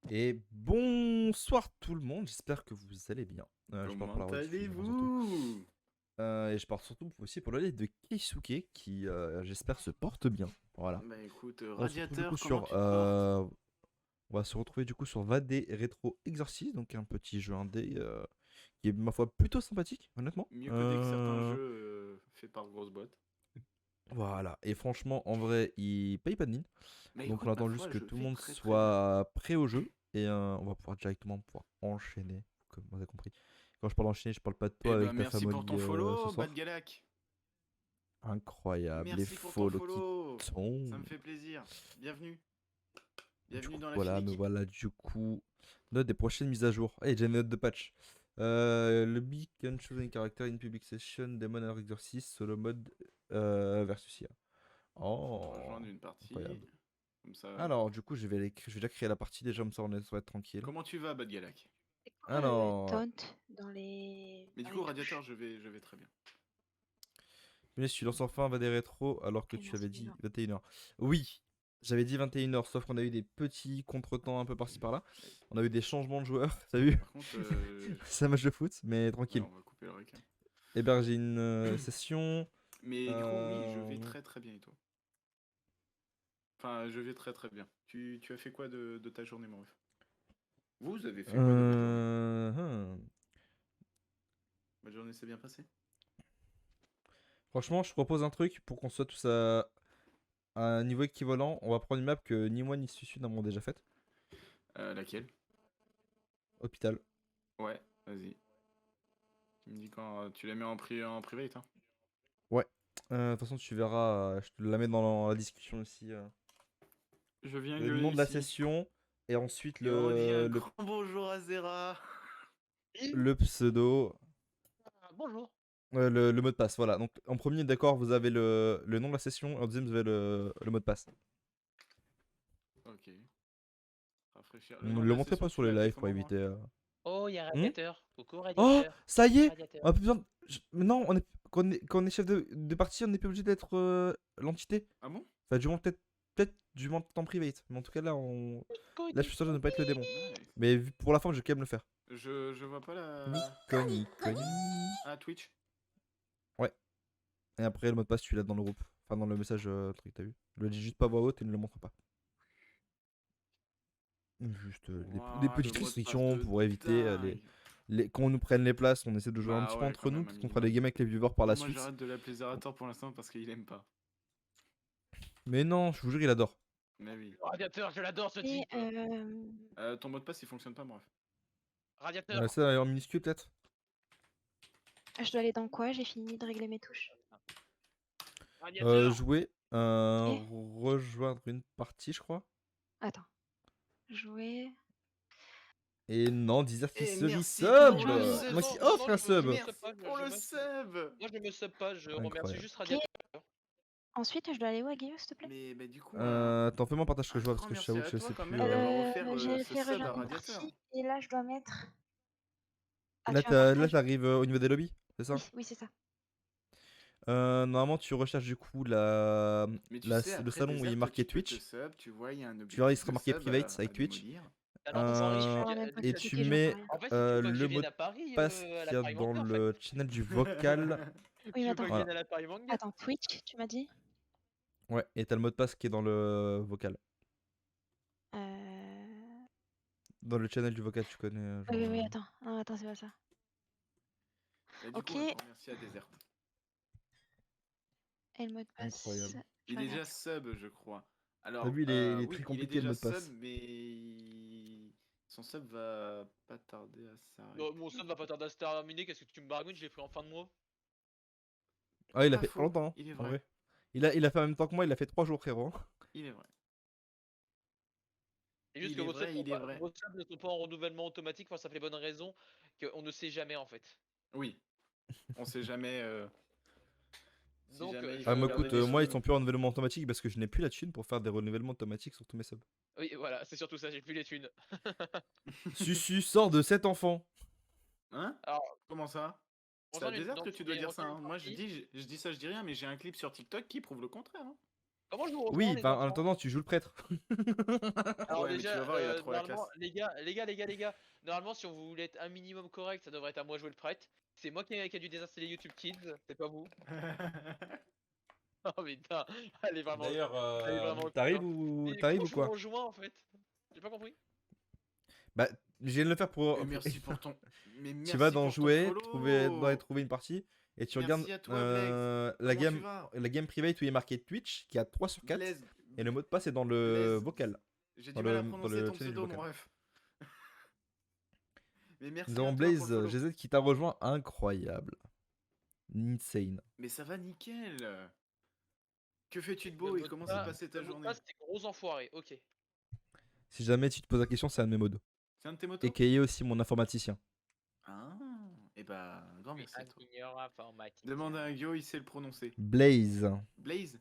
Et bonsoir tout le monde, j'espère que vous allez bien. Je parle pour la Comment rediffusion surtout. allez-vous? Et je parle surtout aussi pour le live de Keisuke qui, j'espère, se porte bien. Voilà. Bah écoute, On se retrouve du coup Radiateur, comment sur. tu te portes? On va se retrouver du coup sur Vadé Retro Exorcist, donc un petit jeu indé qui est, ma foi, plutôt sympathique, honnêtement. Mieux codé que certains jeux faits par grosses boîtes. Voilà. Et franchement, en vrai, il paye pas de mine. Mais Donc écoute, on ma attend juste foi, que je tout le vais monde très très bien. soit prêt au jeu. Et on va pouvoir directement pouvoir enchaîner, comme vous avez compris. Quand je parle enchaîner, je parle pas de Eh toi bah avec ta merci pour famille ton ce follow, soir. Bad Galak. Incroyable, les Merci pour ton follow qui follow. Ça tombent. me fait plaisir. Bienvenue. Du Bienvenue coup, dans la fine voilà, me équipe. voilà du coup. Note des prochaines mises à jour. Hey, j'ai une note de patch. Le Big Can choose any character in public session, Demon or Exorcist, solo mode versus IA. Oh, Rejoindre une partie. incroyable. Comme ça. Alors, du coup, je vais déjà créer la partie déjà, comme ça on va être tranquille. Comment tu vas, Bad Galak? C'est quoi le Alors, taunt dans les, Mais du dans coup, les Radiateur, touches? je vais très bien. mais tu lances enfin va des rétros alors que Ok, tu avais merci dit déjà. 21h. Oui, j'avais dit 21h, sauf qu'on a eu des petits contretemps un peu par-ci par-là. On a eu des changements de joueurs, t'as vu? Par contre, C'est un match de foot, mais ouais, tranquille. on va couper le requin. Héberger une session. Mais du coup, oui, je vais Euh... très très bien et toi? Enfin, je vais très très bien. Tu as fait quoi de ta journée, mon ref? Vous avez fait quoi de votre journée? hmm. Votre journée s'est bien passée? Franchement, je propose un truc pour qu'on soit tous à un niveau équivalent. On va prendre une map que ni moi ni Susu n'avons déjà faite. Laquelle? Hôpital. Ouais, vas-y. Tu me dis quand tu la mets en private, hein? Ouais. De toute façon, tu verras. Je te la mets dans la discussion aussi. Je viens Le gueuler nom de la ici. session et ensuite Et on dit un grand bonjour à Zera. le pseudo, Bonjour. le mot de passe. Voilà. Donc en premier, d'accord, vous avez le nom de la session. En deuxième, vous avez le mot de passe. Ok. Rafraîchir. Le Ne nom de le la montrez session, pas tu sur les l'as appelé lives pour comment, moi? éviter. Oh, il y a Hmm. Radiateur. Coucou Oh, Radiateur. ça y est. On Radiateur. a plus besoin. Non, quand on est chef de partie, on n'est plus obligé d'être l'entité. Ah bon? Enfin, du moins peut-être du moins en private. Mais en tout cas là, je suis sûr de ne pas être le démon. Nice. Mais pour la fin, je vais quand même le faire. Je vois pas la... Nico. Ah, Twitch? Ouais. Et après, le mot de passe, tu l'as dans le groupe. Enfin, dans le message truc, t'as vu. Le dis juste pas voix haute et ne le montre pas. Juste des Ouah, le petites mot de passe restrictions de pour éviter dingue. qu'on nous prenne les places. On essaie de jouer un Bah petit peu ouais, entre quand nous. même, un Peut-être qu'on fera des minimum. games avec les viewers par la Bon, moi suite. j'arrête de l'appeler Zerator pour l'instant parce qu'il aime pas. Mais non, je vous jure, il adore. Mais oui. Radiateur, je l'adore ce Et type. Ton mot de passe il fonctionne pas, bref. Radiateur. Ça, en minuscule, peut-être. je dois aller dans quoi? J'ai fini de régler mes touches. Radiateur. Jouer. Ok. Rejoindre une partie, je crois. Attends. Jouer. Et non, Desert qui Et se merci resub. pour le Non, sub. Moi qui non, offre un je sub. me sub pas, Merci pour le sub. Moi je me sub pas, je remercie Incroyable. juste Radiateur. Ensuite, je dois aller où, Guillaume, s'il te plaît? Mais du coup, Attends, fais-moi partage que un je vois parce grand que je merci t'avoue à que je toi sais quand plus. même d'avoir offert J'ai ce fait sub rejoindre à une Radiateur. partie et là, je dois mettre. Ah, Là, tu vas là, partager? t'arrives au niveau des lobbies, c'est ça? Oui, oui, c'est ça. Normalement, tu recherches du coup Mais tu sais, le après salon où il est Desert, marqué tu peux te Twitch. sub, tu vois, il y a un Tu verras, il objectif sera de marqué sub private avec à Twitch. démolir. Alors, Je suis en Henri, même temps Et que tu cliquer, je mets n'entends rien. en fait, il faut que je le mot vienne de à Paris passe à qu'il la y a Paris dans Manga en le fait. channel du vocal. Oui, Tu mais veux pas que je attends. Voilà. vienne à la Paris Manga? Attends, Twitch, tu m'as dit? Ouais, et t'as le mot de passe qui est dans le vocal. Euh... Dans le channel du vocal, tu connais. Oui, oui, attends. Ah, attends, c'est pas ça. Bah, du Ok. coup, un grand merci à Desert. Et le mot de passe. Incroyable. Je Il est déjà regarde. sub, je crois. T'as Alors, vu, il est très oui, il est compliqué le déjà mot de sub, passe. mais son sub va pas tarder à s'arrêter. Non, mon sub va pas tarder à se terminer, qu'est-ce que tu me baragouines, je l'ai pris en fin de mois. Ah, il a Pas fait pas faux, longtemps, hein, il est en vrai. vrai. Il a fait en même temps que moi, il a fait 3 jours, frérot. Il est vrai. C'est juste Il que est vos vrai, subs, il est vrai. vos subs ne sont pas en renouvellement automatique pour la simple et bonne raison qu'on ne sait jamais en fait. Oui. On sait jamais. Si Donc, jamais il Ah, faut mais garder écoute, des moi, ils subs. sont plus en renouvellement automatique parce que je n'ai plus la thune pour faire des renouvellements automatiques sur tous mes subs. oui, voilà, c'est surtout ça, j'ai plus les thunes. Susu, sort de cet enfant. Hein? Alors, Comment ça? C'est à rejoindre une, Desert donc, que tu dois dire ça, rejoindre hein. une Moi, je partie. dis ça, je dis rien, mais j'ai un clip sur TikTok qui prouve le contraire, hein. Comment je vous rejoins, Oui, les enfin, en enfants? attendant, tu joues le prêtre. Alors Ouais, mais tu déjà, vas voir, il a trop la normalement, classe. les gars, normalement, si on voulait être un minimum correct, ça devrait être à moi de jouer le prêtre. C'est moi qui a dû désinstaller YouTube Kids, c'est pas vous. Oh putain, D'ailleurs, elle est vraiment cool, t'arrives hein. ou Mais t'arrives comment ou je vous quoi? rejoins en fait? J'ai pas compris. Bah, je viens de le faire Mais pour... merci pour ton. Mais Tu vas merci dans pour ton jouer, follow. trouver une partie, et tu regardes Merci à toi, Blaze. Comment tu vas? la game private où il est marqué Twitch, qui a 3 sur 4, Blaze. et le mot de passe est dans le Blaze. vocal, J'ai dans du mal à dans prononcer le ton challenge pseudo, mon vocal. ref. Mais Nous merci à avons toi pour le Blaze follow. GZ qui t'a rejoint, incroyable. Insane. Mais ça va nickel. Que fais-tu de Le beau et mot de comment s'est passe, passée ta le mot de journée? passe, c'est gros enfoiré, ok. Si jamais tu te poses la question, c'est un de mes modos. C'est un de tes motos? AKA aussi mon informaticien. Ah, et bah, grand Oui, merci à toi. ingénieur informatique. Demande à un Guillaume, il sait le prononcer. Blaze. Blaze?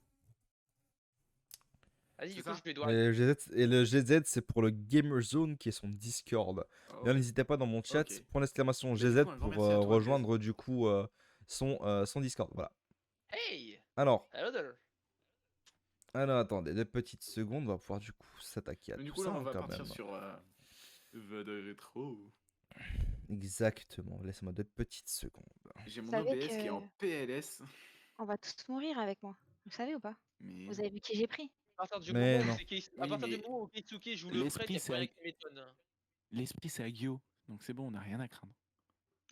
Vas-y, C'est du coup, ça? je vais devoir. Et le GZ, c'est pour le Gamer Zone qui est son Discord. Oh, D'ailleurs, n'hésitez pas dans mon chat, ok. point d'exclamation Bah, du GZ coup, un grand pour merci à toi, rejoindre du coup son Discord. Voilà. Hey! Alors, Hello there. attendez, 2 petites secondes, on va pouvoir du coup s'attaquer à Mais du tout coup, là, ça on va quand partir même. sur Vade Rétro. Exactement, laissez-moi 2 petites secondes. J'ai Vous mon savez OBS qui est en que PLS. on va tous mourir avec moi. Vous savez ou pas? Mais Vous avez vu qui j'ai pris? À partir du Mais moment où non. à Oui, partir du mais moment où Keisuke joue le prêtre, l'esprit, y a plus rien c'est qui m'étonne. l'esprit, c'est Agio. Donc c'est bon, on n'a rien à craindre.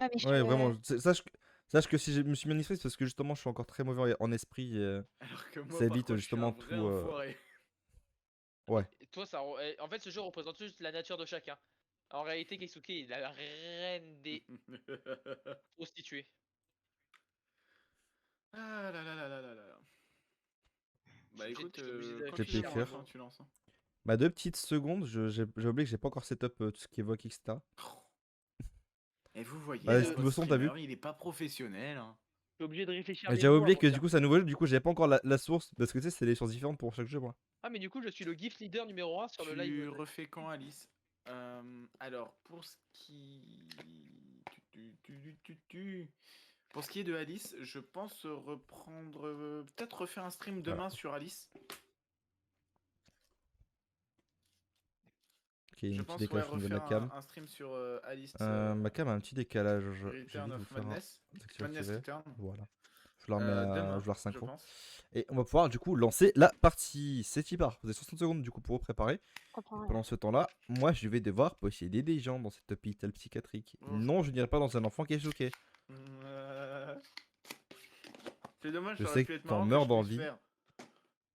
Ah mais je Ouais, te... vraiment, sache que si je me suis mis en esprit, c'est parce que justement, je suis encore très mauvais en esprit. alors que moi, Ça par évite contre, je suis un justement vrai tout. enfoiré. Ouais. Et toi, en fait, ce jeu représente juste la nature de chacun. En réalité, Keisuke est la reine des prostituées. Ah là là là là là là. Bah écoute, J'étais obligé de quand Je tu peux veux, réfléchir mon un écrire. ref, hein, moment. tu lances. Hein. Bah, 2 petites secondes, j'ai oublié que j'ai pas encore setup tout ce qui est voix, etc. Et vous voyez, Bah, là, ce votre nouveau son, t'as vu? streamer, il est pas professionnel. Hein. T'es obligé de réfléchir Mais les j'avais mots oublié avant que de du faire. coup, c'est un nouveau jeu, du coup, j'avais pas encore la source, parce que tu sais, c'est des sources différentes pour chaque jeu, moi. Ah, mais du coup, je suis le gift leader numéro 1 sur le Tu live. refais quand, Alice? Alors, pour ce qui... Pour ce qui est de Alice, je pense reprendre... peut-être refaire un stream demain sur Alice. Ok, il y a Je un petit pense, ouais, décalage au niveau de la refaire cam. un stream sur Alice. Ma cam a un petit décalage, j'ai Return oublié de vous of faire un Madness. Madness désactiver. Return. Voilà. Je la remets à Demain, joueur je synchro. pense. Et on va pouvoir du coup lancer la partie. C'est y part. Vous avez 60 secondes du coup pour vous préparer. Je comprends rien. Pendant ce temps-là, moi je vais devoir posséder des gens dans cet hôpital psychiatrique. Oh. Non, je n'irai pas dans un enfant qui est choqué. C'est dommage, Je ça sais aurait pu que être t'en marrant meurs que je puisse d'envie. faire.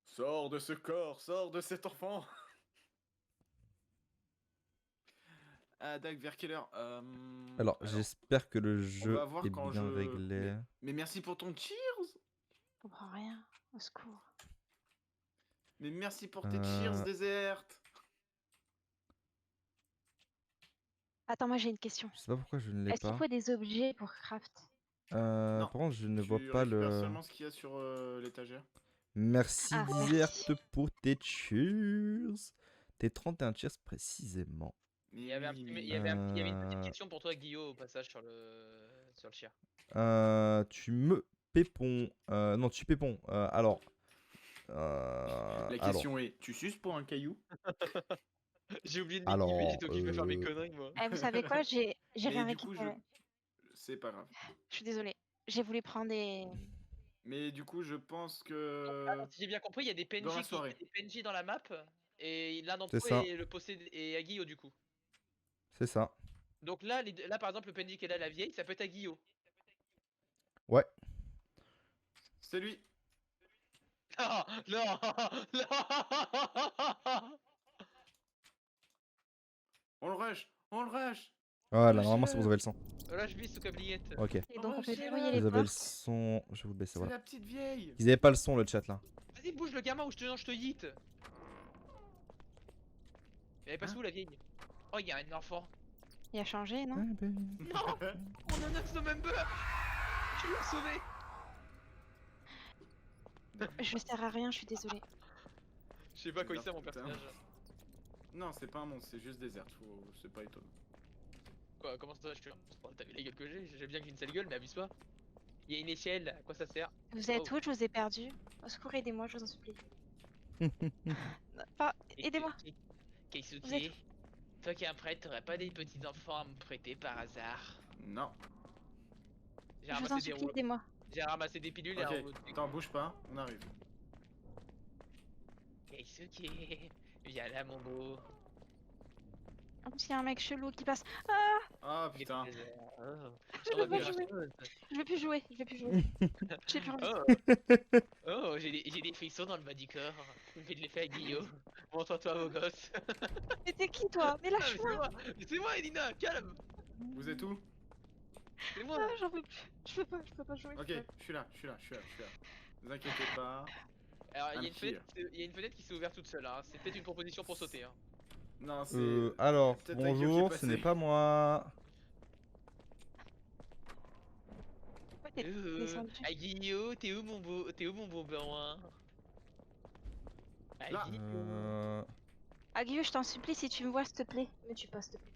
Sors de ce corps, sors de cet enfant. Ah, Dag, vers quelle heure Alors, j'espère que le jeu va voir est quand bien je- réglé. Mais merci pour ton cheers. Je comprends rien. Au secours. Mais merci pour tes cheers, Désert. Attends, moi j'ai une question. Je sais pas pourquoi je ne l'ai Est-ce qu'il pas. faut des objets pour craft? Non, Par contre, je ne vois Tu pas récupères le. seulement ce qu'il y a sur l'étagère. Merci Ah, Desert merci. pour tes cheers. Tes 31 cheers précisément. Mais Il y avait, oui, il mais- y avait il y avait une petite Euh, question pour toi, Guillaume, au passage sur le chat. Tu me pépons. Non, tu pépons. Alors. La Alors. question est, tu suces pour un caillou? J'ai oublié de Alors, m'équiper, j'étais occupé à faire mes conneries, moi. Eh, vous savez quoi? J'ai rien Mais du coup, récupéré. c'est pas grave. Je suis désolée. J'ai voulu prendre des... Mais du coup, je pense Donc, que... alors, si j'ai bien compris, il y a des PNJ, dans la il y a soirée. des PNJ dans la map, et l'un d'entre C'est eux ça. est le possédé et à Guillaume du coup. C'est ça. Donc là, là par exemple, le PNJ qui est là, la vieille, ça peut être à Guillaume. Ouais. C'est lui. Non, non, non. On le rush. On le rush. Voilà, normalement, c'est vous avez le son. Là, je vis sous câbliette. Ok. Et donc on peut Rushez-le. verrouiller les Vous avez le portes. son. Je vais vous le baisser, C'est voilà. la petite vieille. Ils avaient pas le son, le chat là. Vas-y, bouge le gamin ou je te yeet. Elle est passée où la vieille? Oh, il y a un enfant. Il a changé, non? Non, on a 9 November. Tu l'as sauvé. Je sers à rien, je suis désolée. Je sais pas quoi il sert mon Putain. personnage. Non, c'est pas un monstre, c'est juste désert. C'est pas étonnant. Quoi, comment ça je te... T'as vu les gueules que j'ai bien que j'ai une sale gueule, mais abuse pas. Il y a une échelle, à quoi ça sert? Vous êtes Oh. où? Je vous ai perdu. Au secours, aidez-moi, je vous en supplie. Enfin, aidez-moi. Vous Keisuke, toi qui es un prêtre, t'aurais pas des petits enfants à me prêter par hasard? Non. J'ai Je vous ramassé en des supplie, roues. aidez-moi. J'ai ramassé des pilules et Ok, un attends, bouge pas, on arrive. Keisuke, viens là mon beau. En plus, il y a un mec chelou qui passe. Ah putain. Oh, Je on va peux pas faire jouer. chose. Je vais plus jouer. Je vais plus jouer. J'ai plus envie. Oh, j'ai des frissons dans le bas du corps. Je vais de l'effet à Guillaume. Montre-toi au gosse. Mais t'es qui toi? Mais Ah, mais lâche-moi. c'est moi, Elina, calme. Vous êtes où? C'est moi. Ah, j'en peux plus. Je peux pas jouer. Ok, je suis là. Ne vous inquiétez pas. Alors, il y a I'm une fenêtre, here. il y a une fenêtre qui s'est ouverte toute seule. Hein. C'est peut-être une proposition pour sauter. Hein. Non, c'est. Alors, peut-être Agio qui est bonjour, passé. ce n'est pas moi. Pourquoi t'es descendu? Ah, Guillaume, t'es où mon beau, blanc hein? Ah, Là. Euh, Ah Guillaume, je t'en supplie, si tu me vois, s'il te plaît. Me tue pas, s'il te plaît.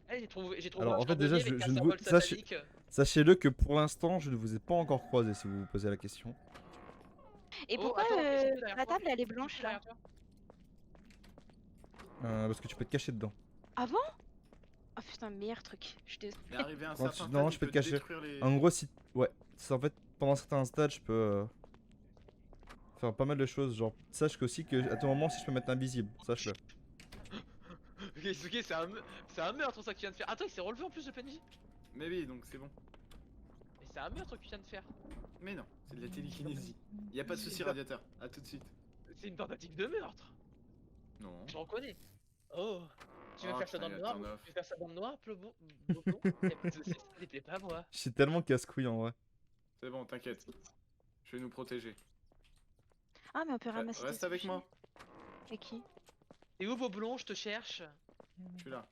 Ah, j'ai trouvé Alors, un en fait, déjà, charbonnier avec je un ne vous- symbole sachez- satanique. Sachez-le que pour l'instant, je ne vous ai pas encore croisé si vous vous posez la question. Et Oh, pourquoi attends, qu'est-ce que derrière la toi? table elle est Qu'est-ce que blanche là? derrière toi? Parce que tu peux te cacher dedans. Ah bon? Oh putain, meilleur truc. Je suis désolée. Mais arrivé à un Quand certain tu- stade, non, il je peux peut te cacher. détruire les. En gros, si. Ouais, c'est en fait, pendant certains stades, je peux faire pas mal de choses. Genre, sache aussi que à tout moment, si je peux mettre invisible, sache-le. Keisuke, c'est un meurtre ça que tu viens de faire. Attends, il s'est relevé en plus le PNJ. Mais oui, donc c'est bon. Mais c'est un meurtre que tu viens de faire. Mais non, c'est de la télékinésie. Y a pas de souci, radiateur. À tout de suite. C'est une tentative de meurtre. Non. Je reconnais. Oh, tu veux Oh, faire ça dans putain, le il y a noir? ton œuf. Tu veux faire ça dans le noir, Plobo? Y'a pas de soucis, ça ne plaît pas moi. Je suis tellement casse-couille en vrai. C'est bon, t'inquiète. Je vais nous protéger. Ah, mais on peut ramasser. Reste des avec sushis. moi. Et qui? Et où Boblon, je te cherche. Je suis là.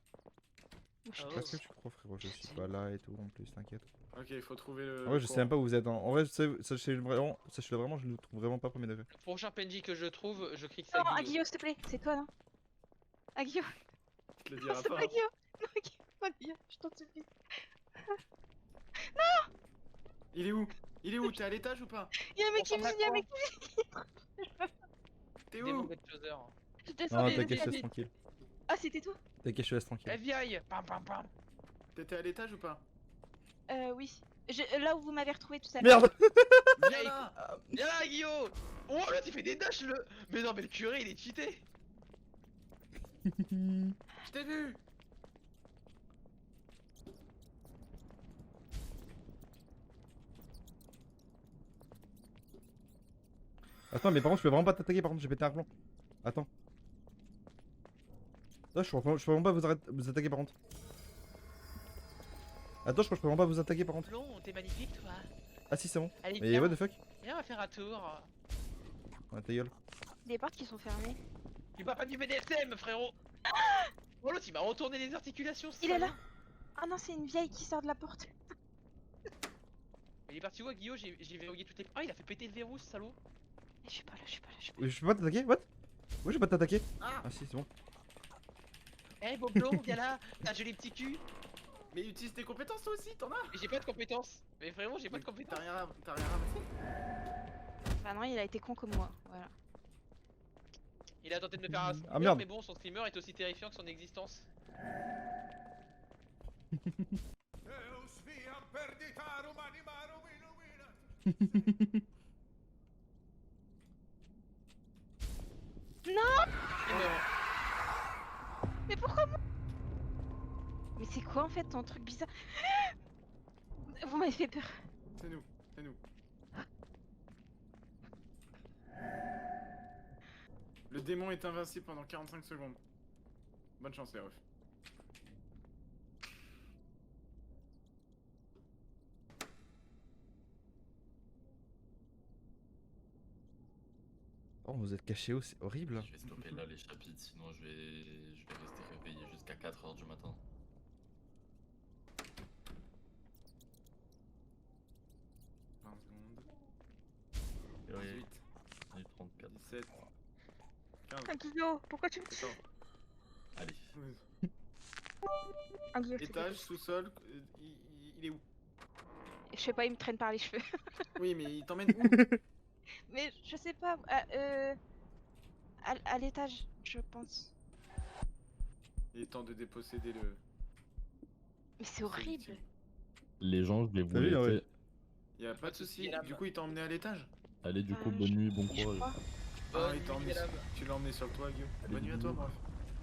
Moi, je suis Oh. Qu'est-ce que tu crois, frérot? Je suis pas là et tout en plus, t'inquiète. Ok, il faut trouver le. En vrai, je sais même pas où vous êtes. En vrai, sachez-le vraiment, je ne trouve vraiment pas premier degré. Le prochain PNJ que je trouve, je crie que c'est Non, Guillaume. Aguillot, s'il te plaît. C'est toi, non? Aguillot. Je te le Non, dirai c'est pas. pas Aguillot. Non, Aguillot. Pas Aguillot. Je t'en supplie. Il est où? T'es à l'étage ou pas? Il y a un mec qui me ressemble à dit, il y a un quoi mec qui me dit. T'es Démon où? Dead Closer. Je descends. Non, Allez, t'inquiète, je te vas-y. laisse tranquille. Ah, c'était toi? T'inquiète, je te laisse tranquille. FBI. Pam pam pam. T'étais à l'étage ou pas? Oui. Là où vous m'avez retrouvé tout à l'heure. Merde! Viens là! Viens là, Guillaume. Oh, là, tu fais des dashs, le. Mais non, mais le curé, il est cheaté. Je t'ai vu! Attends, mais par contre, je peux vraiment pas t'attaquer, par contre, j'ai pété un plomb. Attends. Là, je peux vraiment pas vous attaquer, par contre. Attends, je crois que je peux vraiment pas vous attaquer, par contre. Blond, t'es magnifique, toi. Ah si, c'est bon. Allez, Mais viens. what the fuck? Viens, on va faire un tour. Ouais, ta gueule. Des portes qui sont fermées. Tu vas pas du BDSM, frérot. Oh, l'autre, il m'a retourné les articulations. Il est là. salaud. Ah non, c'est une vieille qui sort de la porte. Mais il est parti où, Guillaume? J'ai verrouillé toutes les. Ah, il a fait péter le verrou, ce salaud. Je suis pas là, je suis pas là, je suis pas Oui, je peux pas t'attaquer? What? Oui, je peux pas t'attaquer. Ah! Ah si, c'est bon. Eh, Boblon, viens là. T'as j'ai les petits culs. Mais utilise tes compétences toi aussi, t'en as! Mais j'ai pas de compétences. Mais frérot, j'ai pas de compétences. T'as rien ramassé? là. Bah non, il a été con comme moi. Voilà. Il a tenté de me faire un screamer, Ah, merde. mais bon, son screamer est aussi terrifiant que son existence. Il meurt. Mais pourquoi moi? Mais c'est quoi en fait ton truc bizarre? Vous m'avez fait peur. C'est nous, c'est nous. Le démon est invincible pendant 45 secondes. Bonne chance les refs. Oh, vous êtes caché où? C'est horrible. Je vais stopper là les chapitres, sinon je vais rester réveillé jusqu'à 4h du matin. Secondes. Et oui, 18, 34. 17, 15. Aguillot, pourquoi tu me tues? Attends. Allez. Aguillot, s'il te plaît. Étage, sous-sol, il est où? Je sais pas, il me traîne par les cheveux. Oui, mais il t'emmène où? Mais je sais pas. à l'étage, je pense. Il est temps de déposséder le. Mais c'est ce horrible. victime. Les gens, je vais vous T'as vu, ouais. laisser. Y a pas de souci. Du coup, il t'a emmené à l'étage? Allez, du coup, je- bonne nuit, bon Je courage. crois. Ah, Bonne il t'a nuit, emmené. mesdames. Tu l'as emmené sur le toit, Guillaume. Allez, Bonne nuit à toi, bisous. bref.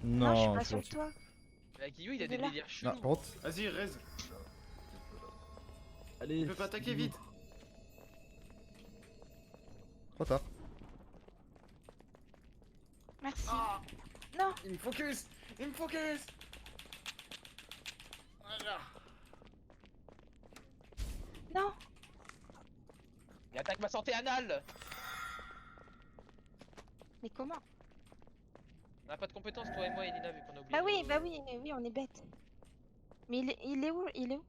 Non, je suis Non, pas je suis sur le gentil. toit. Bah, Guillaume, il a Il des est là. délires Ah, chelous. par contre, Vas-y, Rez. Allez, Il peut pas attaquer bisous. vite. trop tard. Merci. Ah, Non, il me focus. Il me focus. Voilà. non. Il attaque ma santé anale. Mais comment? On a pas de compétences, toi et moi, Elina, vu qu'on a oublié. Bah oui, on est bête. Mais il est où? Il est où?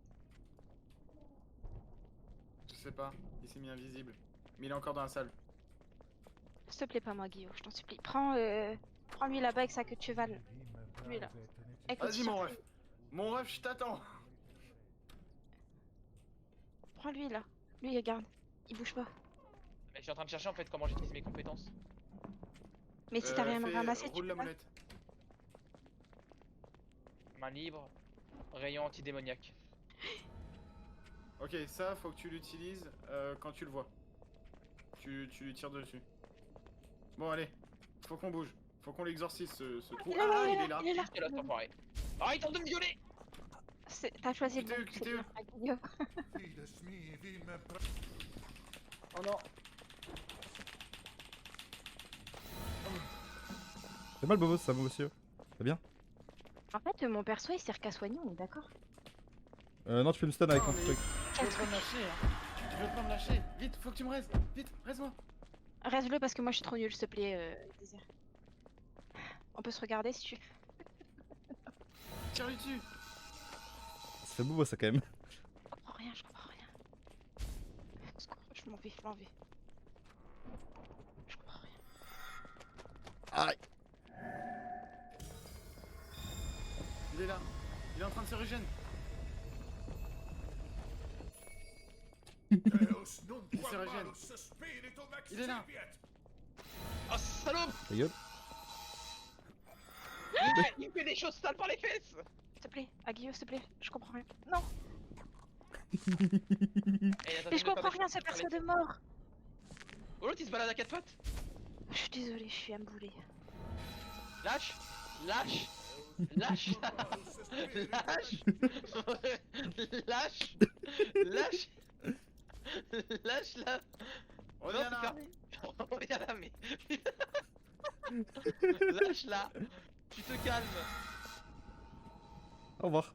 Je sais pas. Il s'est mis invisible. Mais il est encore dans la salle. S'il te plaît, pas moi, Guillaume, je t'en supplie. Prends lui là-bas avec sa queue de cheval. Lui là. Avec le Vas-y, t-shirt mon rouge. ref. Mon ref, je t'attends. Prends lui là. Lui, regarde. Il bouge pas. Mais je suis en train de chercher en fait comment j'utilise mes compétences. Mais si t'as rien à ramasser, tu roule peux la pas. molette. Main libre, rayon antidémoniaque. Ok, ça, faut que tu l'utilises quand tu le vois. Tu lui tires dessus. Bon, allez. Faut qu'on bouge. Faut qu'on l'exorcise, ce trou. Il est là, Ah, il il est est là. Il est là. Et là, cet enfoiré. Ah, il tente de me violer. T'as choisi le Quittez-le, bon. C'est quittez-le. bien. Ah, Guillaume. Oh non. C'est mal, Bobo, ça va, monsieur. C'est bien? En fait, mon perso, il sert qu'à soigner, on est d'accord? Non, tu fais une stun avec Non, mon mais- truc. Tu veux pas me lâcher, hein. Tu veux pas me lâcher. Vite, faut que tu me raises. Vite, reste-moi. Reste-le parce que moi, je suis trop nulle, s'il te plaît, Désir. On peut se regarder si tu... Tire-lui dessus. Ça fait Bobo, ça, quand même. Je comprends rien, je comprends rien. Je m'en vais, je m'en vais. Je comprends rien. Aïe. Il est là. Il est en train de se régénérer. Il se régène. Il est là. Oh, salaud. Ta gueule. Il me fait des choses sales par les fesses. S'il te plaît, Guillaume, s'il te plaît, je comprends rien. Non, mais je comprends rien, c'est perso de mort. Oh, l'autre il se balade à quatre pattes. Je suis désolée, je suis amboulée. Lâche. Lâche. Lâche. Lâche. Lâche. Lâche. Lâche là. Reviens Non, là. c'est fermé. Reviens là, mais. Lâche là. Tu te calmes. Au revoir.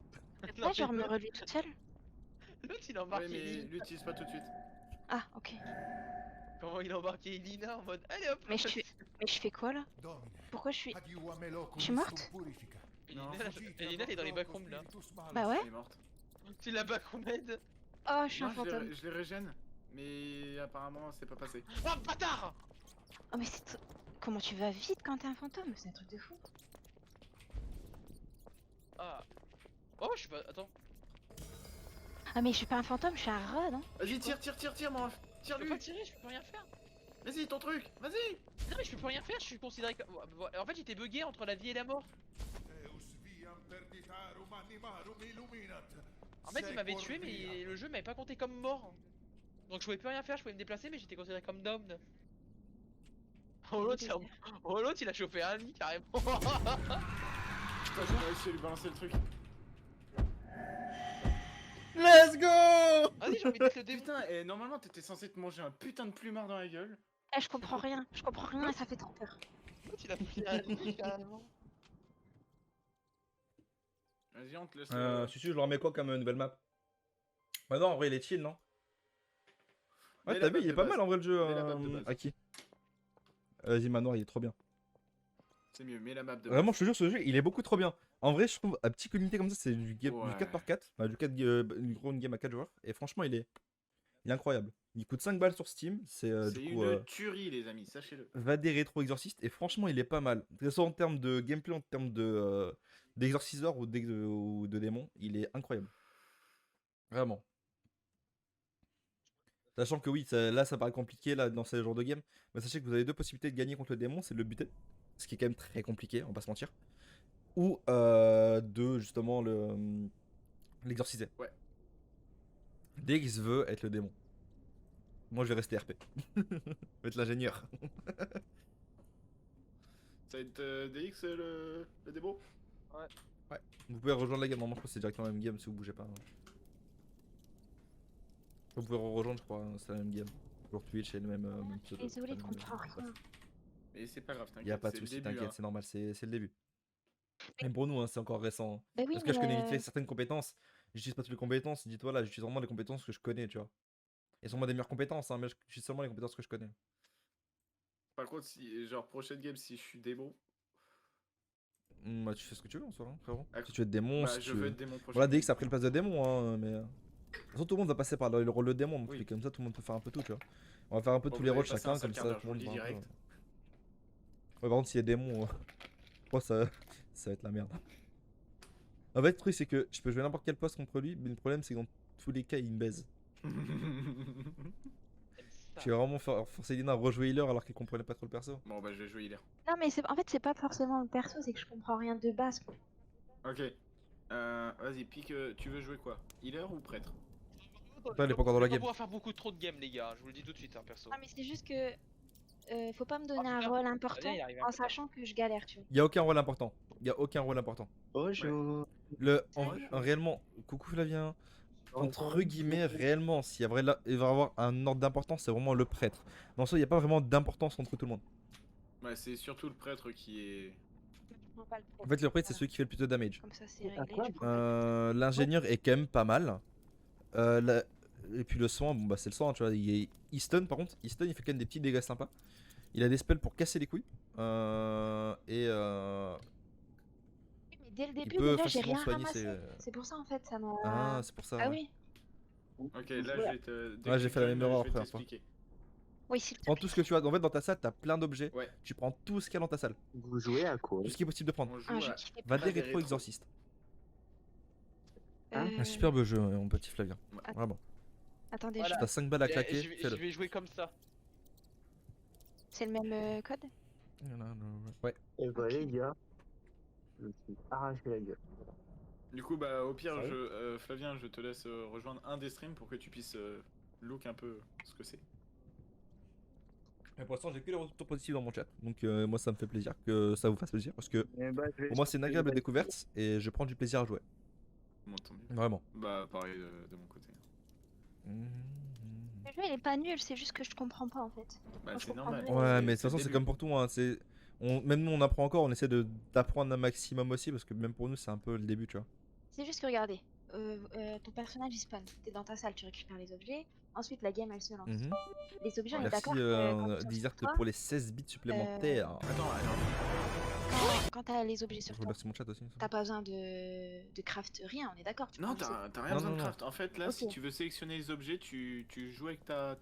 Non, Là, je mais me relis toute seule. l'autre il a embarqué Oui, mais Elina. l'utilise pas tout de suite. Ah, ok. Comment il a embarqué Elina en mode allez hop. Mais je fais quoi là? Pourquoi je suis... Je suis morte? Non. Elina elle est dans les backrooms là. Bah ouais. Elle est morte. Tu la backroomède. Oh, je suis un Non, fantôme. je les régène. Mais apparemment, c'est pas passé. Oh bâtard. Oh, mais c'est... Comment tu vas vite quand t'es un fantôme? C'est un truc de fou. Ah. Oh je suis pas. Attends. Ah, mais je suis pas un fantôme, je suis un rat, non? Vas-y, tire, mon ref. Je peux Tire-lui. pas tirer, je peux plus rien faire. Vas-y, ton truc. Vas-y. Non mais je peux plus rien faire, je suis considéré comme... En fait j'étais bugué entre la vie et la mort. En fait il m'avait tué mais le jeu m'avait pas compté comme mort. Donc je pouvais plus rien faire, je pouvais me déplacer mais j'étais considéré comme down. Oh l'autre il a chauffé un lit carrément. Putain, j'ai réussi à lui balancer le truc. Let's go! Vas-y j'ai envie d'être le démon. Putain, et normalement, t'étais censé te manger un putain de plumard dans la gueule. Eh, je comprends rien et ça fait trop peur. L'autre il a pris un lit carrément. Vas-y, on te laisse. Si, je leur mets quoi comme nouvelle map? Bah non, en vrai, il est chill, non? Ouais, Mets t'as la vu, map il de est pas base. mal en vrai le jeu. Mets la map de base. Aki. Vas-y, Manoir, il est trop bien. C'est mieux, mets la map de base. Vraiment, je te jure, ce jeu, il est beaucoup trop bien. En vrai, je trouve, à petite communauté comme ça, c'est du, du Ouais. 4x4. Enfin, du 4, une grande game à 4 joueurs. Et franchement, il est incroyable. Il coûte 5 balles sur Steam. C'est C'est du coup. une tuerie, les amis, sachez-le. Vadé Rétro Exorciste. Et franchement, il est pas mal. Que ce soit en termes de gameplay, en termes de d'exorciseur ou de démon, il est incroyable. Vraiment. Sachant que oui, là ça paraît compliqué là, dans ce genre de game. Mais sachez que vous avez deux possibilités de gagner contre le démon, c'est de le buter. ce qui est quand même très compliqué, on va pas se mentir, ou de justement l'exorciser. Ouais. DX veut être le démon. Moi je vais rester RP. Je vais être l'ingénieur. Ça va être DX le démo? Vous pouvez rejoindre la game, normalement je crois que c'est directement la même game si vous bougez pas. Vous pouvez rejoindre, je crois, c'est la même game. Sur Twitch et le même, même pseudo. Désolée, je Enfin, comprends bref. rien. Mais c'est pas grave, t'inquiète. Y a pas de c'est le soucis, début, t'inquiète, hein. c'est normal, c'est le début. Même pour nous, hein, c'est encore récent. Hein. Bah oui, Parce que je connais vite mais fait certaines compétences. J'utilise pas toutes les compétences, dis-toi là, j'utilise vraiment les compétences que je connais, tu vois. Et sont moi des meilleures compétences, hein, mais j'utilise seulement les compétences que je connais. Par contre, si, genre, prochaine game, si je suis démon, Bah, tu fais ce que tu veux en soi, hein, frérot. Ah, Si tu veux être démon, bah, si je tu veux veux. être démon prochaine Voilà, game. DX a pris le place de démon, hein, mais. De toute façon, tout le monde va passer par le rôle de démon, donc Oui. comme ça, tout le monde peut faire un peu tout, tu vois. On va faire un peu Bon, tous vous les allez rôles passer chacun, un sale comme ça, quart d'heure, tout le monde je vous le va dis un peu. direct. Ouais, par contre, s'il y a démon, je crois que ça va être la merde. En fait, le truc, c'est que je peux jouer n'importe quel poste contre lui, mais le problème, c'est que dans tous les cas, il me baise. Ça. Tu vas vraiment forcer Lina à rejouer healer alors qu'elle comprenait pas trop le perso. Bon, bah, je vais jouer healer. non, mais en fait, c'est pas forcément le perso, c'est que je comprends rien de base. Quoi. Ok. Vas-y, pique. Tu veux jouer quoi? Healer ou prêtre? Toi, elle est pas encore dans la Je vais game. pas pouvoir faire beaucoup trop de games, les gars. Je vous le dis tout de suite, hein, perso. Non, mais c'est juste que faut pas me donner Ah, un putain. rôle important il arrive un en peu tard. sachant que je galère, tu vois. Y a aucun rôle important. Y a aucun rôle important. Bonjour. Réellement, coucou Flavien. Entre guillemets, réellement, s'il y a il va y avoir un ordre d'importance, c'est vraiment le prêtre. Dans ça, il n'y a pas vraiment d'importance entre tout le monde. Ouais, c'est surtout le prêtre qui est. Je prends pas le En fait, le prêtre, c'est celui qui fait le plus de damage. Comme ça, c'est réglé. Je prends pas L'ingénieur est quand même pas mal. Et puis le soin, bon bah c'est le soin, tu vois. Il stun par contre. Il stun, il fait quand même des petits dégâts sympas. Il a des spells pour casser les couilles. Oui, mais dès le début, peut déjà, j'ai facilement rien soigner ramassé. ses- C'est pour ça, en fait, ça m'a. Ah, c'est pour ça. Ah ouais. oui. Ok, là, je vais te. dès Ouais, que j'ai tu fait la calmes, même erreur je vais la première fois. t'expliquer. Oui, s'il te Prends plaît. tout ce que tu as. En fait, dans ta salle, t'as plein d'objets. Ouais, Tu prends tout ce qu'il y a dans ta salle. Vous jouez à quoi? Tout ce qui est possible de prendre. on joue Un jeu à. qui fait Va peur. des des rétro rétros. exorcistes. Hein Un superbe jeu, mon petit Flavien. Ouais. Vraiment. Attendez, Voilà. T'as 5 balles à Je claquer, vais- je fais-le. vais jouer comme ça. c'est le même code? Ouais. Et bah les gars, je me suis arraché la gueule. Du coup, bah, au pire, Sérieux Flavien, je te laisse rejoindre un des streams pour que tu puisses look un peu ce que c'est. Mais pour l'instant, j'ai que les retours positifs dans mon chat. Donc, moi, ça me fait plaisir que ça vous fasse plaisir. Parce que Eh bah, je vais pour moi, c'est une chercher agréable une découverte. Et je prends du plaisir à jouer. Bon, tant mieux. Vraiment. Bah, pareil de mon côté. Le jeu, il est pas nul, c'est juste que je comprends pas, en fait. Bah, Moi, je c'est comprends normal. bien. Ouais, mais de toute c'est le façon, c'est début. comme pour tout. Hein. Même nous, on apprend encore. On essaie d'apprendre un maximum aussi. Parce que même pour nous, c'est un peu le début, tu vois. C'est juste que regardez, ton personnage il spawn, t'es dans ta salle, tu récupères les objets, ensuite la game elle se lance. Mhm. Les objets, on est Merci, d'accord que quand ils sont sur Desert, toi, pour les 16 bits supplémentaires. Attends, alors. quand t'as les objets sur Je vous toi, remercie mon chat aussi. t'as pas besoin de craft rien, on est d'accord. tu Non, prends juste- t'as rien Non, besoin non, de non. craft. En fait, là, si Ok. tu veux sélectionner les objets, tu joues avec ta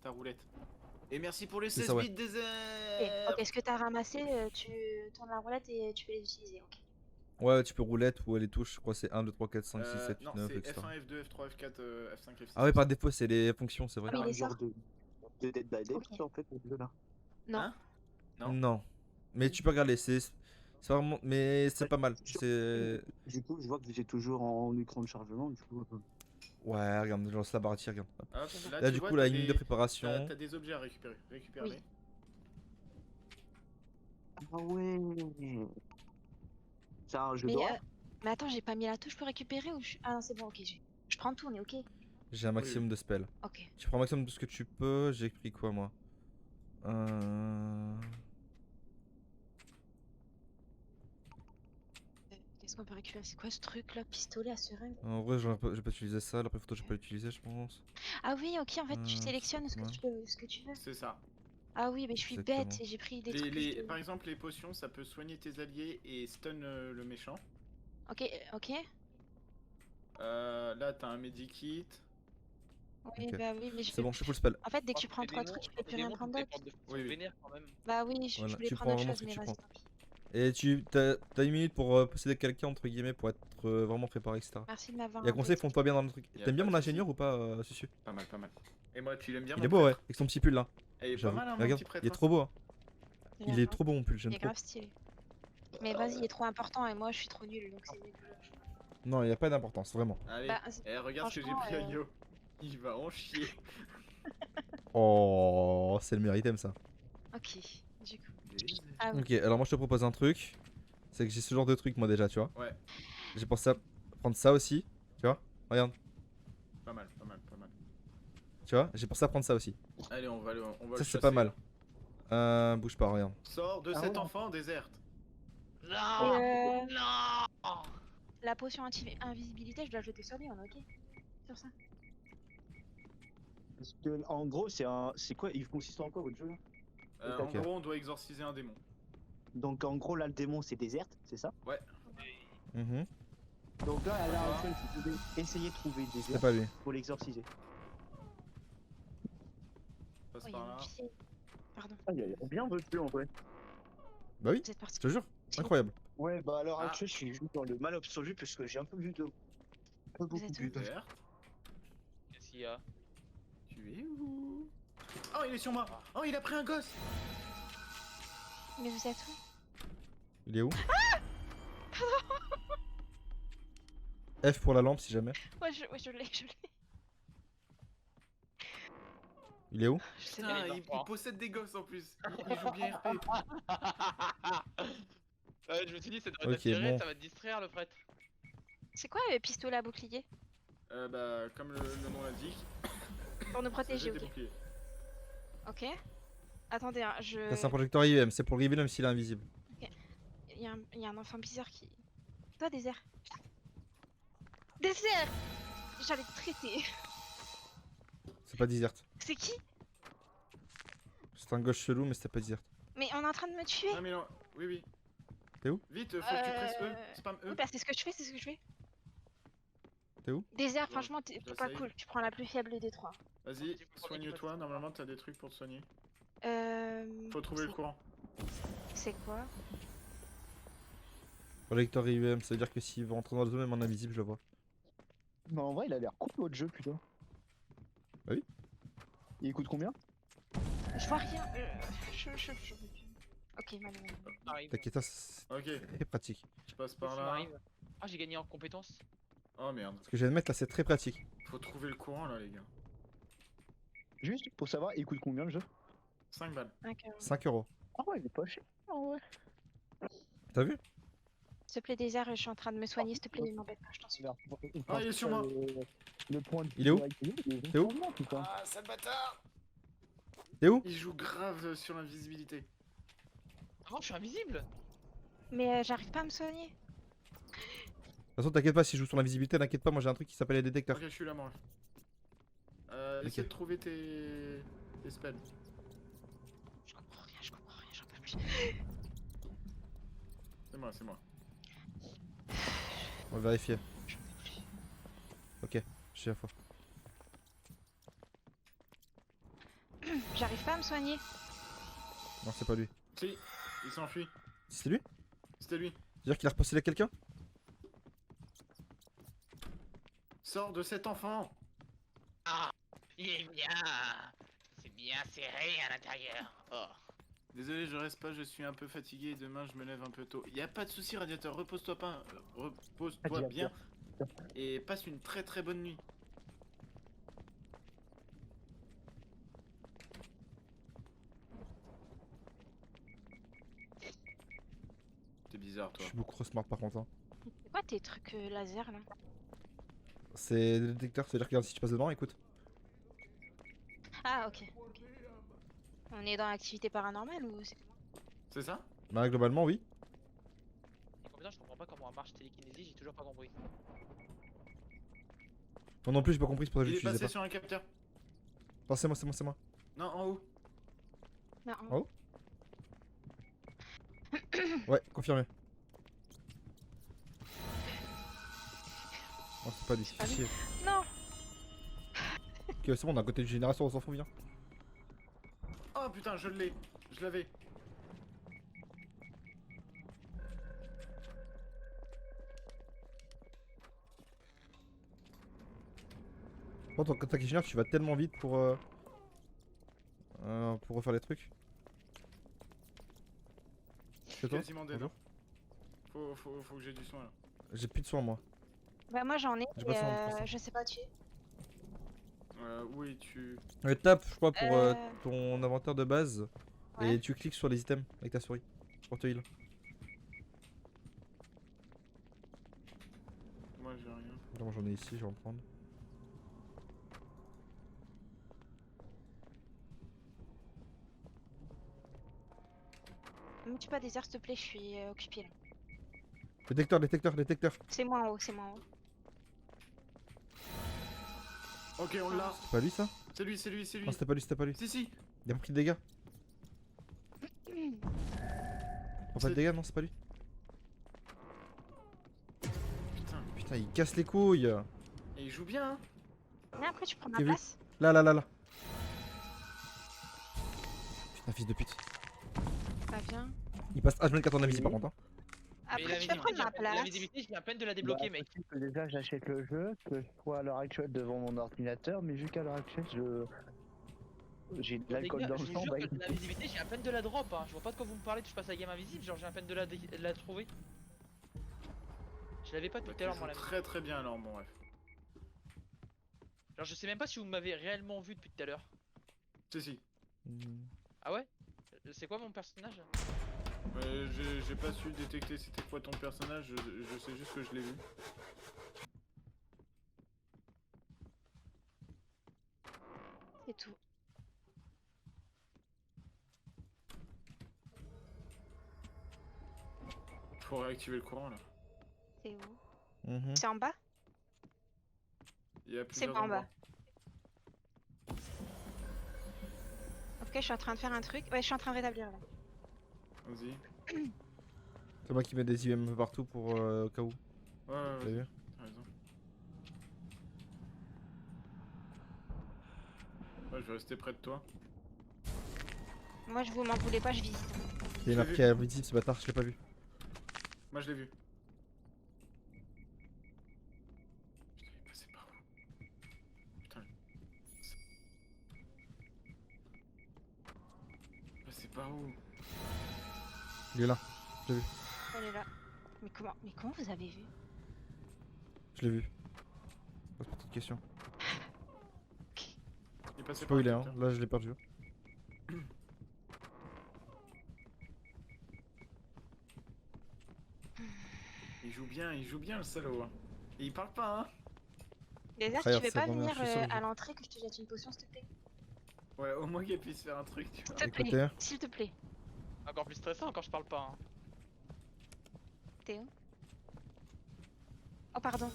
roulette. Et merci pour les C'est 16 ça, ouais. bits désert. Ok, ce que t'as ramassé, tu tournes la roulette et tu peux les utiliser. Ok. Ouais, tu peux roulette ou les touches. Je crois que c'est 1, 2, 3, 4, 5, 6, 7, 8, Non, 9, c'est etc. F1, F2, F3, F4, F5, F6. Ah ouais, par défaut, c'est les fonctions, c'est vrai. Ah, mais il un est genre sort. de Dead by Daylight Ok. en fait, le jeu là. Non. Hein Non. Non. Mais tu peux regarder, c'est vraiment. Mais c'est Ouais, pas mal. sûr. C'est. Du coup, je vois que j'ai toujours en écran de chargement, du coup. Ouais, regarde, je lance la barre à tir, regarde. Hop. Hop, Là, tu du vois, coup, t'as la ligne de des- préparation. T'as des objets à récupérer. Récupère-les. Oui. Ah ouais. C'est un jeu Mais, d'horreur. mais attends, j'ai pas mis la touche pour récupérer ou je... Ah non, c'est bon, ok. Je prends tout, on est ok. J'ai un maximum de spells. Ok. Tu prends un maximum de ce que tu peux. J'ai pris quoi, moi Qu'est-ce qu'on peut récupérer? C'est quoi ce truc là? Pistolet à seringue? En vrai, je vais pas utiliser ça. La première photo, je vais pas l'utiliser, je pense. Ah oui, ok, en fait, tu c'est sélectionnes pas mal. ce que tu veux. C'est ça. Ah oui, mais je suis Exactement. bête et j'ai pris des trucs. Par exemple, les potions, ça peut soigner tes alliés et stun le méchant. Ok, ok. Là, t'as un medikit. Oui, Ok. bah oui, mais je C'est vais- bon, je fais full spell. En fait, dès que tu prends 3 trucs, tu peux plus rien prendre d'autre. Oui, oui. Vénère quand même. Bah oui, je Voilà, voulais tu prendre prends autre vraiment chose, ce que mais tu vas-y, prends. tant pis. Et t'as 1 minute pour posséder quelqu'un, entre guillemets, pour être vraiment préparé, etc. Merci de m'avoir. Il y a conseil, invité. fonde-toi bien dans le truc. Y a T'aimes bien pas mon de souci. ingénieur ou pas, Susu? Pas mal, pas mal. Et moi, tu l'aimes bien Il mon est beau, ouais, prêtre avec son petit pull là. Il est pas J'avoue. mal, hein, mon Regarde, petit prêtre. il est hein. trop beau. Hein. C'est Il bien, est trop bon mon pull, Il j'aime est trop. grave stylé. Mais vas-y, il est trop important et moi je suis trop nulle donc c'est mieux que je- Non, il n'y a pas d'importance, vraiment. Allez, Bah, regarde ce que j'ai franchement, pris à Yo. Il va en chier. Oh, c'est le meilleur item ça. Ok, du coup. Des- Ah oui. Ok, alors moi je te propose un truc. C'est que j'ai ce genre de truc moi déjà, tu vois. Ouais, J'ai pensé à prendre ça aussi. Tu vois. Regarde. pas mal, pas mal, pas mal. Tu vois. J'ai pensé à prendre ça aussi. Allez, on va le Ça chasser, c'est pas mal. là. Bouge pas, regarde. Sors de Ah cet ouais. enfant déserte. Non. Et Non. la potion invisibilité, je dois le jeter sur lui, on est ok sur ça. Parce que, en gros, c'est quoi? Il consiste en quoi votre jeu là? En Ok. gros, on doit exorciser un démon. Donc en gros là le démon c'est déserte, c'est ça? Mhm. Donc là à l'heure actuelle vous pouvez essayer de trouver C'est déserte pas lui. pour l'exorciser. Passe Oh, il y par a là. une fille. Pardon, Ah, il a bien votre jeu en vrai. Bah oui, vous êtes parti. je te jure. Incroyable. Ouais bah à l'heure Ah. actuelle je suis juste dans le mal absolu parce que j'ai un peu vu de. Pas beaucoup êtes vu où de. Déserte. Qu'est-ce qu'il y a? Tu es où? Oh, il est sur moi. Oh, il a pris un gosse. Mais vous êtes où? Il est où? F pour la lampe si jamais. Ouais, je l'ai. Il est où? Je sais Putain, pas. les il enfants. possède des gosses en plus. Il joue bien RP. Je me suis dit, ça devrait Ok, t'attirer, bon. ça va te distraire le prêtre. C'est quoi le pistolet à bouclier? Bah, comme le nom l'indique, Pour nous ça protéger, jette des ok. boucliers. Ok. Attendez, hein, Ça c'est un projecteur IEM, c'est pour le reveal même s'il est invisible. il y a un enfant bizarre qui. Toi, désert. Désert! J'allais te traiter. C'est pas Desert. C'est qui? C'est un gauche chelou mais c'était pas Desert. Mais on est en train de me tuer. Ah, mais non, oui, oui. T'es où? Vite, faut que tu presses E, spam Oui, E. bah c'est ce que je fais, c'est ce que je fais. T'es où? Désert, Bon, franchement, t'es pas j'essaye. cool. Tu prends la plus faible des trois. Vas-y, soigne-toi. Normalement, t'as des trucs pour te soigner. Faut trouver le c'est- courant. C'est quoi? Projecteur IEM, ça veut dire que s'il va rentrer dans le zone même en invisible, je le vois. Mais en vrai il a l'air cool votre jeu putain. Bah oui. Il coûte combien? Je vois rien. Ok, mal. M'arrive. T'inquiète, c'est Ok, très pratique. je passe Ça par là. m'arrive. Ah, j'ai gagné en compétences. Oh merde. Ce que je viens de mettre là, c'est très pratique. Faut trouver le courant là, les gars. Juste pour savoir il coûte combien le jeu? 5 balles. 5 euros. Ah ouais il est pas cher. Ah ouais. T'as vu? S'il te plaît, désert, je suis en train de me soigner. S'il te plaît, ne m'embête pas, je t'en supplie. Ah, il est sur moi. Le point de Il est où? T'es T'es où? Ah, sale bâtard. T'es où? Il joue grave sur l'invisibilité. Ah non, je suis invisible. Mais j'arrive pas à me soigner. De toute façon, t'inquiète pas, si je joue sur l'invisibilité, t'inquiète pas, moi j'ai un truc qui s'appelle les détecteurs. Ok, je suis là, moi. Essaie de trouver tes spells. Je comprends rien, j'en peux plus. C'est moi, c'est moi. On va vérifier. Ok, je suis à fois. J'arrive pas à me soigner. Non, c'est pas lui. Si, il s'enfuit. C'est lui? C'était lui. C'est-à-dire qu'il a reposté quelqu'un? Sors de cet enfant. Ah, il est bien. C'est bien serré à l'intérieur. Oh. Désolé, je reste pas, je suis un peu fatigué et demain je me lève un peu tôt. Y a pas de souci, radiateur, repose-toi pas, repose-toi bien et passe une très très bonne nuit. T'es bizarre, Je toi. suis beaucoup trop smart par contre. Hein. C'est quoi tes trucs laser là? C'est des détecteurs, c'est-à-dire que regarde, si tu passes dedans, écoute. Ah, ok. On est dans l'activité paranormale ou c'est comment? C'est ça? Bah, globalement, oui. En compétence, je comprends pas comment marche télékinésie, j'ai toujours pas compris. Moi non plus, j'ai pas compris, c'est pour ça que Il est j'utilisais passé pas. sur un capteur. Non, c'est moi, c'est moi, c'est moi. Non, en haut. Non, Oh. Ouais, confirmé. Non, c'est pas lui, pas lui. chier. non. Ok, c'est bon, on est à côté d'une génération, on s'en fout, viens. Oh putain, je l'ai. Je l'avais. Quand t'as Kishinev, tu vas tellement vite pour refaire les trucs. C'est toi quasiment dead. Bonjour. Faut que j'ai du soin là. J'ai plus de soins moi. Bah moi j'en ai, J'ai pas de soin, pour ça. je sais pas tuer. Oui, tu. Tape, je crois, pour Euh. ton inventaire de base. Ouais. Et tu cliques sur les items avec ta souris. Pour te heal. Moi j'ai rien. Attends, j'en ai ici, je vais en prendre. Ne me tue pas désert s'il te plaît, je suis occupée là. Détecteur, détecteur, détecteur. C'est moi en haut, c'est moi en haut. Ok, on l'a. C'est pas lui ça? C'est lui, c'est lui, c'est lui. Non, c'était pas lui, c'était pas lui. Si. Il a pris de dégâts. On fait de C'est- dégâts, non, c'est pas lui. Putain. Putain, il casse les couilles. Et il joue bien, hein. Mais après tu prends ma T'as vu? place. Là, là, là, là. Putain, fils de pute. Bah viens. Il passe H24 en invisible par contre. Hein. Mais Après tu peux prendre ma la place. visibilité, je viens à peine de la débloquer, mec. Que déjà j'achète le jeu, que je sois à l'heure actuelle devant mon ordinateur, mais jusqu'à l'heure actuelle j'ai de Les l'alcool gars, dans je le vous sang. jure Bah, que la visibilité, j'ai à peine de la drop. Hein. Je vois pas de quoi vous me parlez, je passe à la game invisible, genre j'ai à peine de la trouver. Je l'avais pas depuis tout à l'heure, moi, la Très très bien alors, bon bref. Genre, je sais même pas si vous m'avez réellement vu depuis tout à l'heure. Si. Ah ouais? C'est quoi mon personnage? J'ai pas su détecter c'était quoi ton personnage, je sais juste que je l'ai vu. C'est tout. Faut réactiver le courant là. C'est où? Mhm. C'est en bas? Il y a C'est plusieurs moi en bas. endroits. Ok, je suis en train de faire un truc. Ouais, je suis en train de rétablir là. Vas-y. C'est moi qui mets des IM partout pour au cas où. Ouais, T'as vas-y. vu? T'as raison. Ouais, je vais rester près de toi. Moi je vous m'en voulez pas, je visite. Il est Je l'ai marqué invisible ce bâtard, je l'ai pas vu. Moi je l'ai vu. Putain, il est passé par où? Putain. Il est passé par où? Il est là, je l'ai vu. Elle est là. Mais comment vous avez vu? Je l'ai vu. Pose pas de questions. Il est Je passé sais pas par où il est, hein. quelqu'un. Là je l'ai perdu. Il joue bien le salaud. Hein. Et il parle pas, hein. Désert, tu Regarde, veux c'est pas vraiment- venir je suis sûr que à je- l'entrée que je te jette une potion s'il te plaît? Ouais, au moins qu'elle puisse faire un truc, tu vois. S'il te Écoutez. plaît, s'il te plaît. Encore plus stressant quand je parle pas. Hein. Théo. Oh pardon.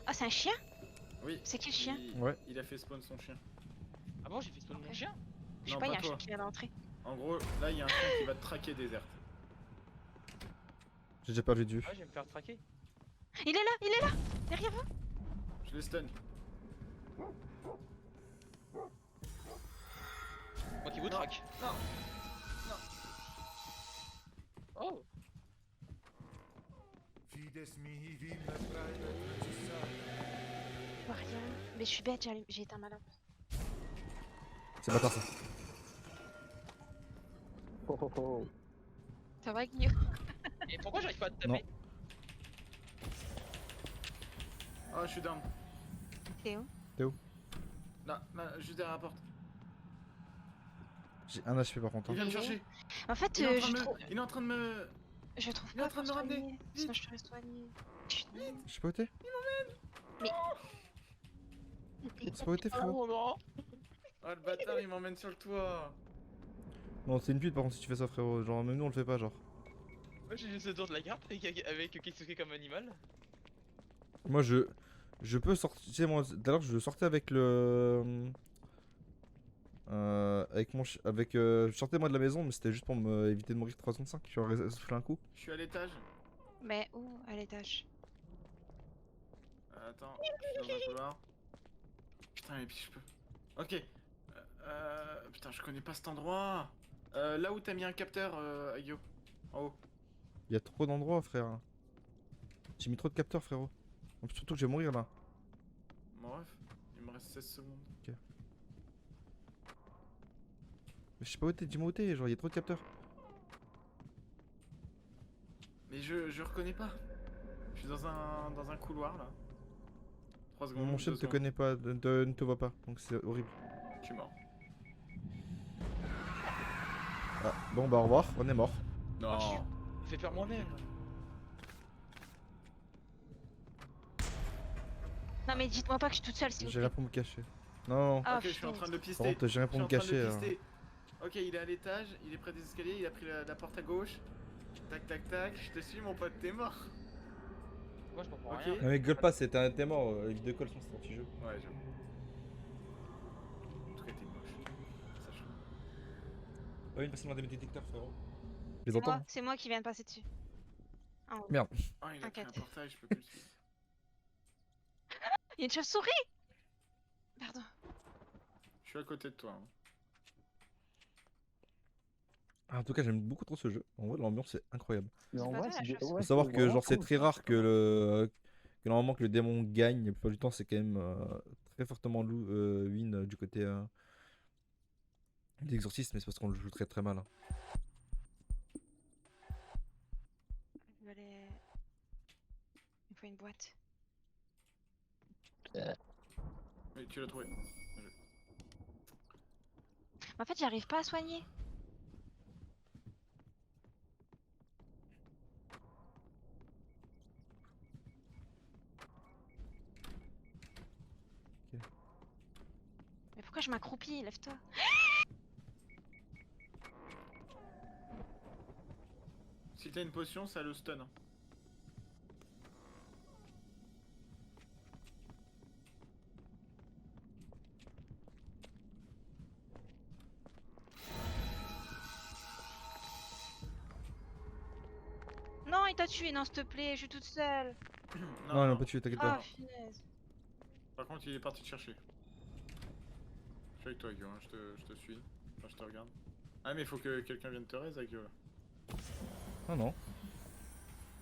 Ah c'est un chien? Oui. C'est qui le chien? Ouais. Il a fait spawn son chien. Ah bon, j'ai fait spawn mon Ok. chien? Je sais Non, pas, il y a pas un chien toi. qui vient d'entrer. En gros, là il y a un chien qui va te traquer désert. J'ai déjà perdu de vue. Ah ouais, je vais me faire traquer. Il est là, derrière vous. Je le stun. Moi qui vous traque. Non. Oh! Je vois rien. Mais je suis bête, j'ai éteint ma lampe. C'est bâtard ça. Oh, oh, oh. Ça va Guillaume? Et pourquoi j'arrive pas à te Non. taper? Ah, je suis down. Théo? Là, juste derrière la porte. J'ai un HP par contre. Il Hein. vient me Il est- chercher. En fait, Il est en train je de trouve... me... Il est en train de me... Je trouve Il est en pas train de pour me ramener. soigner. Sinon je te soigner. Putain. Je sais pas où t'es. Mais- Je sais pas où t'es frérot. Oh non! Oh le bâtard, il m'emmène sur le toit. Non, c'est une pute par contre si tu fais ça frérot. Genre même nous on le fait pas genre. Moi j'ai juste le tour de la carte avec Kisuke comme animal. Moi je peux sortir. Tu sais moi tout à l'heure je sortais avec le. Avec mon avec je sortais moi de la maison mais c'était juste pour me éviter de mourir 3 secondes 5. Je vais souffler un coup. Je suis à l'étage. Mais où? À l'étage. Attends, je suis dans un couloir. Putain, et puis je peux... Ok. Putain, je connais pas cet endroit. Là où t'as mis un capteur, Agio. En haut. Il y a trop d'endroits frère. J'ai mis trop de capteurs frérot. Surtout que je vais mourir là. Bon, bref, il me reste 16 secondes. Ok. Je sais pas où t'es, dis-moi où t'es, genre y'a trop de capteurs. Mais je reconnais pas. Je suis dans un couloir là. 3 secondes. Mon chien ne 2 te secondes. connaît pas, ne te voit pas, donc c'est horrible. Je suis mort. Ah, bon bah au revoir, on est mort. Non. Ah, je fais peur moi-même. Non, mais dites-moi pas que je suis toute seule, s'il vous J'ai plaît. rien pour me cacher. Non, Ah, Ok, je suis en putain. train de le par pister. contre j'ai rien Je pour suis me en train de cacher. le pister. Ok, il est à l'étage, il est près des escaliers, il a pris la porte à gauche. Tac tac tac, je te suis mon pote, t'es mort. Moi je comprends Ok. rien. Ah mais gueule pas, t'es mort, les vidéos calls sont sortis jeu. Ouais, j'avoue. En tout cas, t'es moche. Sache-le. Ah oui, une personne dans des détecteurs frérot. Je les entends. C'est moi qui viens de passer dessus. Ah, ouais. Merde. Oh, il a pris un T'inquiète. portail, je peux plus le suivre. Il y a une chauve-souris. Pardon. Je suis à côté de toi. Hein. Ah, en tout cas j'aime beaucoup trop ce jeu. En vrai l'ambiance est incroyable. Mais en pas vrai, toi, la c'est chauve-souris. Faut ouais, savoir que vraiment genre c'est cool, très ça. rare que normalement que le démon gagne. La plupart du temps c'est quand même très fortement win du côté des exorcistes, mais c'est parce qu'on le joue très très mal. Hein. Je vais aller. Il faut une boîte. Oui, tu l'as trouvé. En fait, j'arrive pas à soigner. Ok. Mais pourquoi je m'accroupis? Lève-toi. Si t'as une potion, ça le stun. Hein. Non, il t'a tué. Non, s'il te plaît, je suis toute seule. Non, elle m'a pas tué, t'inquiète Ah, pas. punaise. Par contre, il est parti te chercher. Je suis avec toi, Guillaume, hein, je te suis. Enfin, je te regarde. Ah, mais il faut que quelqu'un vienne te raise, Guillaume. Là. Ah non.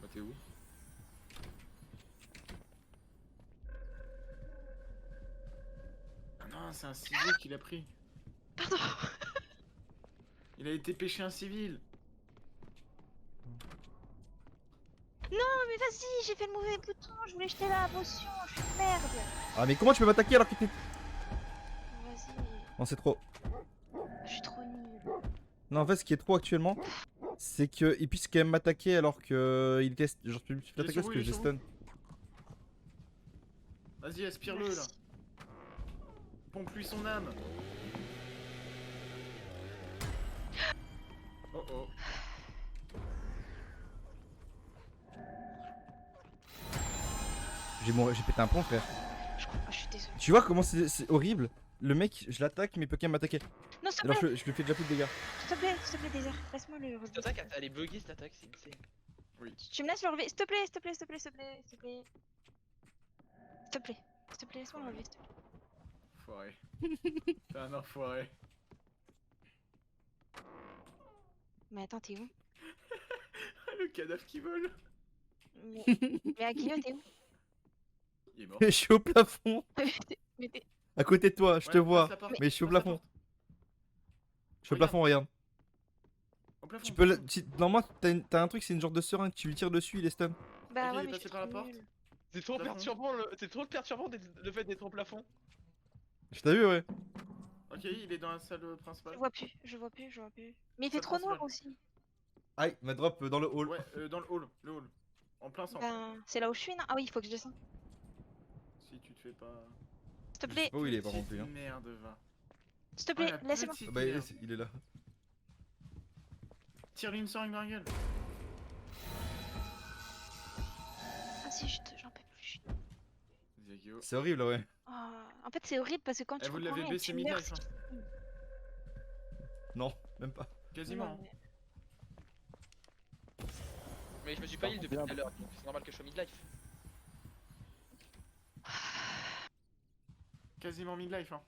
Bah, t'es où? Ah non, c'est un civil qu'il a pris. Pardon. Il a été pêché un civil. Non, mais vas-y, j'ai fait le mauvais bouton. Je voulais jeter la potion. Je suis une merde. Ah mais comment tu peux m'attaquer alors que t'es... Vas-y. Non c'est trop. Je suis trop nulle. Non en fait ce qui est trop actuellement, c'est qu'il puisse quand même m'attaquer alors que il était... Genre je peux plus l'attaquer parce sur que vous, j'ai il est sur stun. Vas-y, aspire-le là. Merci. Pompe-lui son âme. Oh oh. J'ai pété un plomb frère. Je suis désolée. Tu vois comment c'est horrible. Le mec, je l'attaque mais il peut quand même m'attaquer. Non, s'il te Alors plaît, je lui fais déjà plus de dégâts. s'il te plaît, Désert. Laisse-moi le relever. Cette attaque, elle est buggée cette attaque, c'est insane. Tu me laisses le relever. S'il te plaît, s'il te plaît, s'il te plaît, s'il te plaît, s'il te plaît. S'il te plaît. S'il te plaît, laisse-moi le relever. S'il te plaît. Enfoiré. T'es un enfoiré. Mais attends, t'es où? Le cadavre qui vole. Mais Aguillot, t'es où? Il est mort. Je suis au plafond. Mais t'es. À côté de toi, je te Ouais, vois. passe la porte, Mais je suis au passe la plafond. porte. Je suis au plafond, regarde. Au plafond, Tu au peux plafond. Normalement t'as un truc, c'est une genre de seringue, tu lui tires dessus, il est stun. Bah Ok, ouais, il est mais je passé suis par la trop porte. nulle. C'est trop Plafond. perturbant le fait d'être au plafond. Je t'ai vu, ouais. Ok, il est dans la salle principale. Je vois plus, je vois plus, je vois plus. Mais il fait Salle trop noir principale. aussi. Aïe, ma drop dans le hall. Ouais, dans le hall. Le hall. En plein centre. Ben, c'est là où je suis, non? Ah oui, il faut que je descende. Si tu te fais pas. S'il te Je sais plaît, pas où il est par Petite contre, lui. Hein. merde, va. s'il te Oh, plaît, la laisse-moi. petite Ah bah, merde. il est là. Tire-lui une seringue dans la gueule. Ah si, j'en peux plus. Zagio. C'est horrible, ouais. Ah, en fait, c'est horrible parce que quand Eh, tu vous comprends l'avez rien, baissé tu meurs. midlife. Hein. Non, même pas. Quasiment. Non, mais- Mais je me suis pas Par heal contre, depuis bien. tout à l'heure, donc c'est normal que je sois midlife. Quasiment midlife. Hein.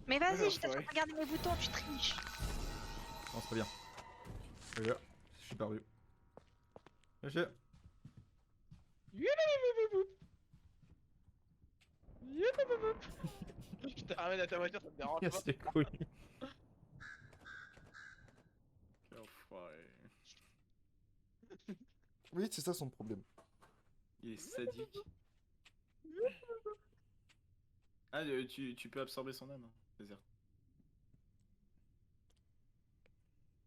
Mais vas-y, Alors, j'étais en train de ouais. regarder mes boutons, tu triches. Non, c'est pas bien. Regarde, je suis perdu. Je... Je te ramène à ta voiture, ça te dérange pas. Casse les couilles. Quel enfoiré. Oui, c'est ça son problème. Il est sadique. Ah, tu peux absorber son âme, c'est-à-dire.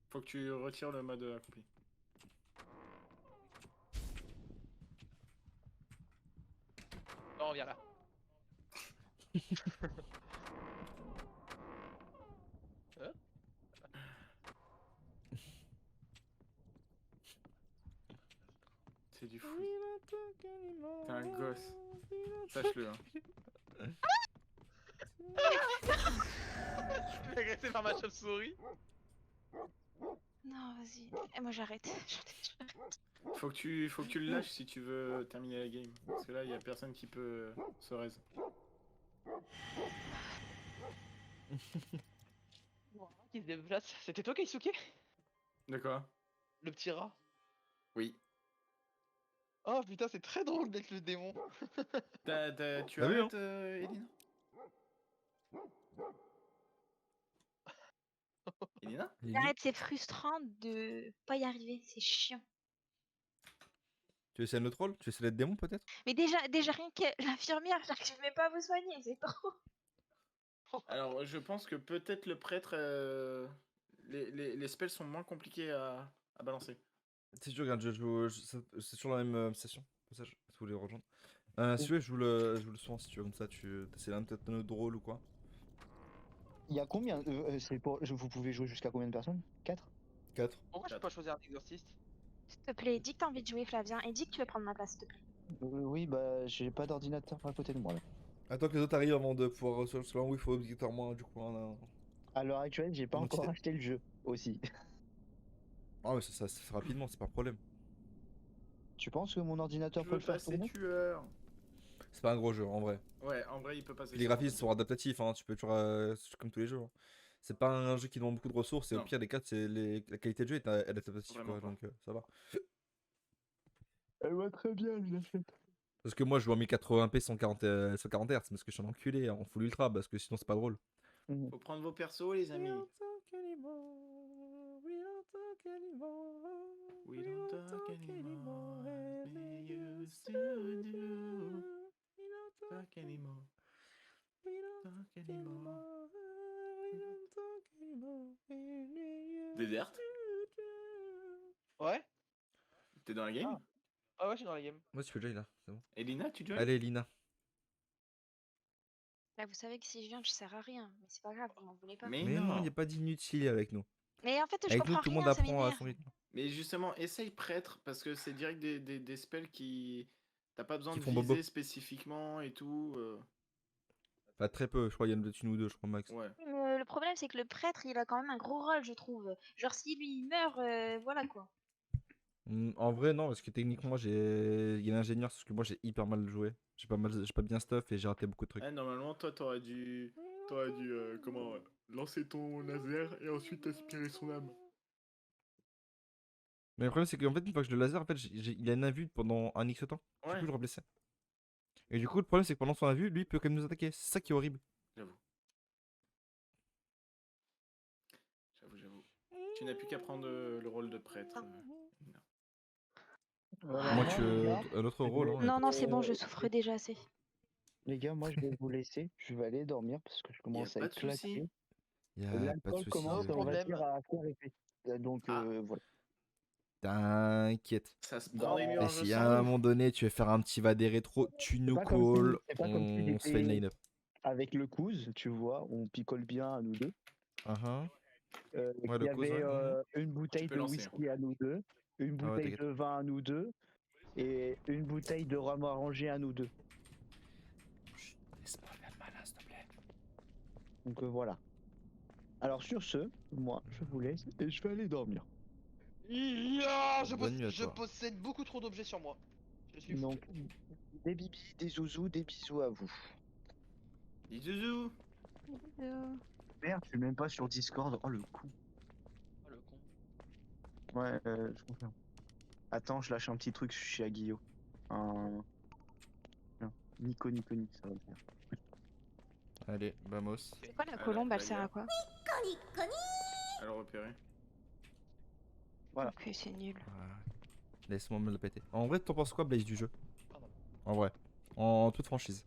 Faut que tu retires le mode accompli. Non, viens là. C'est du fou. T'es un gosse. Sache-le. Hein. Je suis agressé par ma chauve-souris. Non, vas-y. Et moi j'arrête. Faut que tu le lâches si tu veux terminer la game. Parce que là, il y a personne qui peut se raise. Bon, qui se déplace. C'était toi, Keisuke? De quoi? Le petit rat. Oui. Oh putain, c'est très drôle d'être le démon. Tu T'as vu, arrêtes, Elina? Elina? J'arrête, c'est frustrant de pas y arriver, c'est chiant. Tu essaies le troll? Tu essaies d'être démon peut-être? Mais déjà rien que l'infirmière, j'arrive même pas à vous soigner, c'est trop. Alors, je pense que peut-être le prêtre... les spells sont moins compliqués à balancer. Si tu regardes, c'est sur la même session. Pour ça, si vous voulez rejoindre. Si tu veux, je joue le soin si tu veux, comme ça tu essaies peut-être un autre rôle ou quoi. Il y a combien vous pouvez jouer jusqu'à combien de personnes? 4? 4. Pourquoi je peux pas choisir un exorciste? S'il te plaît, dis que t'as envie de jouer, Flavien, et dis que tu veux prendre ma place, s'il te plaît. Oui, bah j'ai pas d'ordinateur à côté de moi là. Attends que les autres arrivent avant de pouvoir recevoir le salon où il faut obligatoirement du coup À l'heure actuelle, j'ai pas Une encore entité. acheté le jeu aussi. Ah mais ça se fait rapidement, c'est pas un problème. Tu penses que mon ordinateur Je peut veux le faire passer tourner? tueur. C'est pas un gros jeu en vrai. Ouais, en vrai, il peut passer. Puis les graphismes sont adaptatifs, hein. Tu peux toujours c'est comme tous les jeux. Hein. C'est pas un jeu qui demande beaucoup de ressources et au Non. pire des cas, la qualité de jeu est adaptative Vraiment quoi, pas. donc ça va. Elle va très bien, je l'achète. Parce que moi je joue en 1080p 140 Hz parce que je suis un enculé en full ultra parce que sinon c'est pas drôle. Faut prendre vos persos, les amis. We don't talk anymore as we used to do. Talk anymore. Talk anymore. Désert? Ouais? T'es dans la game? Ah ouais, je suis dans la game. Moi tu peux déjà là, c'est bon. Elina, tu joins? Allez Lina. Là, vous savez que si je viens, je sers à rien, mais c'est pas grave, vous m'en voulez pas. Mais Mais non, non. y a pas d'inutile avec nous. Mais en fait, je Avec nous comprends tout le monde rien, ça apprend à m'énerve. son rythme. Mais justement, essaye prêtre parce que c'est direct des spells qui. T'as pas besoin Qui de font viser bobo. spécifiquement et tout. Enfin très peu, je crois il y en a peut-être une ou deux, je crois max. Ouais. Le problème, c'est que le prêtre, il a quand même un gros rôle, je trouve. Genre, si lui, il meurt, voilà quoi. En vrai non, parce que techniquement moi il y a l'ingénieur, parce que moi j'ai hyper mal joué. J'ai pas bien stuff et j'ai raté beaucoup de trucs. Ah, normalement, toi, t'aurais dû. Comment. Lancer ton laser et ensuite aspirer son âme. Mais le problème c'est qu'en fait une fois que je le laser, en fait il a une invue pendant un X temps. Du Ouais. coup je le reblessais. Et du coup le problème c'est que pendant son invue, lui il peut quand même nous attaquer. C'est ça qui est horrible. J'avoue. J'avoue. Tu n'as plus qu'à prendre le rôle de prêtre. Elina. Moi tu un autre rôle. Hein, Non, non, c'est bon, je souffre déjà assez. Les gars, moi je vais vous laisser. Je vais aller dormir parce que je commence à pas être de souci. claqué. y a pas de L'alcool soucis. commence, on va Problème. dire, à faire effet. Donc Ah. voilà. T'inquiète. Ça se prend des Non. murs Et si à un moment donné tu veux faire un petit vadé rétro, tu nous pas comme si- call, c'est pas comme si on se fait une j'étais- line-up. Avec le cousin, tu vois, on picole bien à nous deux. Ouais, Il le y cousin, avait une bouteille peux de lancer, whisky à nous deux, une Ah ouais, bouteille t'inquiète. de vin à nous deux, et une bouteille de rhum arrangé à nous deux. Laisse-moi faire le malin, s'il te plaît. Donc voilà. Alors sur ce, moi je vous laisse et je vais aller dormir. Ya, Bonne nuit à je toi. possède beaucoup trop d'objets sur moi. Je suis fou. Donc des bibis, des zouzous, des bisous à vous. Dis zouzou. Merde, je suis même pas sur Discord. Oh le coup. Oh, le con. Ouais, je confirme. Attends, je lâche un petit truc chez Aguillot. Un... Tiens, Nico, ça va le faire. Allez, vamos. C'est quoi la Ah, colombe? la Elle sert à guerre. quoi? À le repérer. Voilà. Ok, c'est nul. Voilà. Laisse-moi me le péter. En vrai, t'en penses quoi, Blaze, du jeu? Pardon. En vrai. En toute franchise.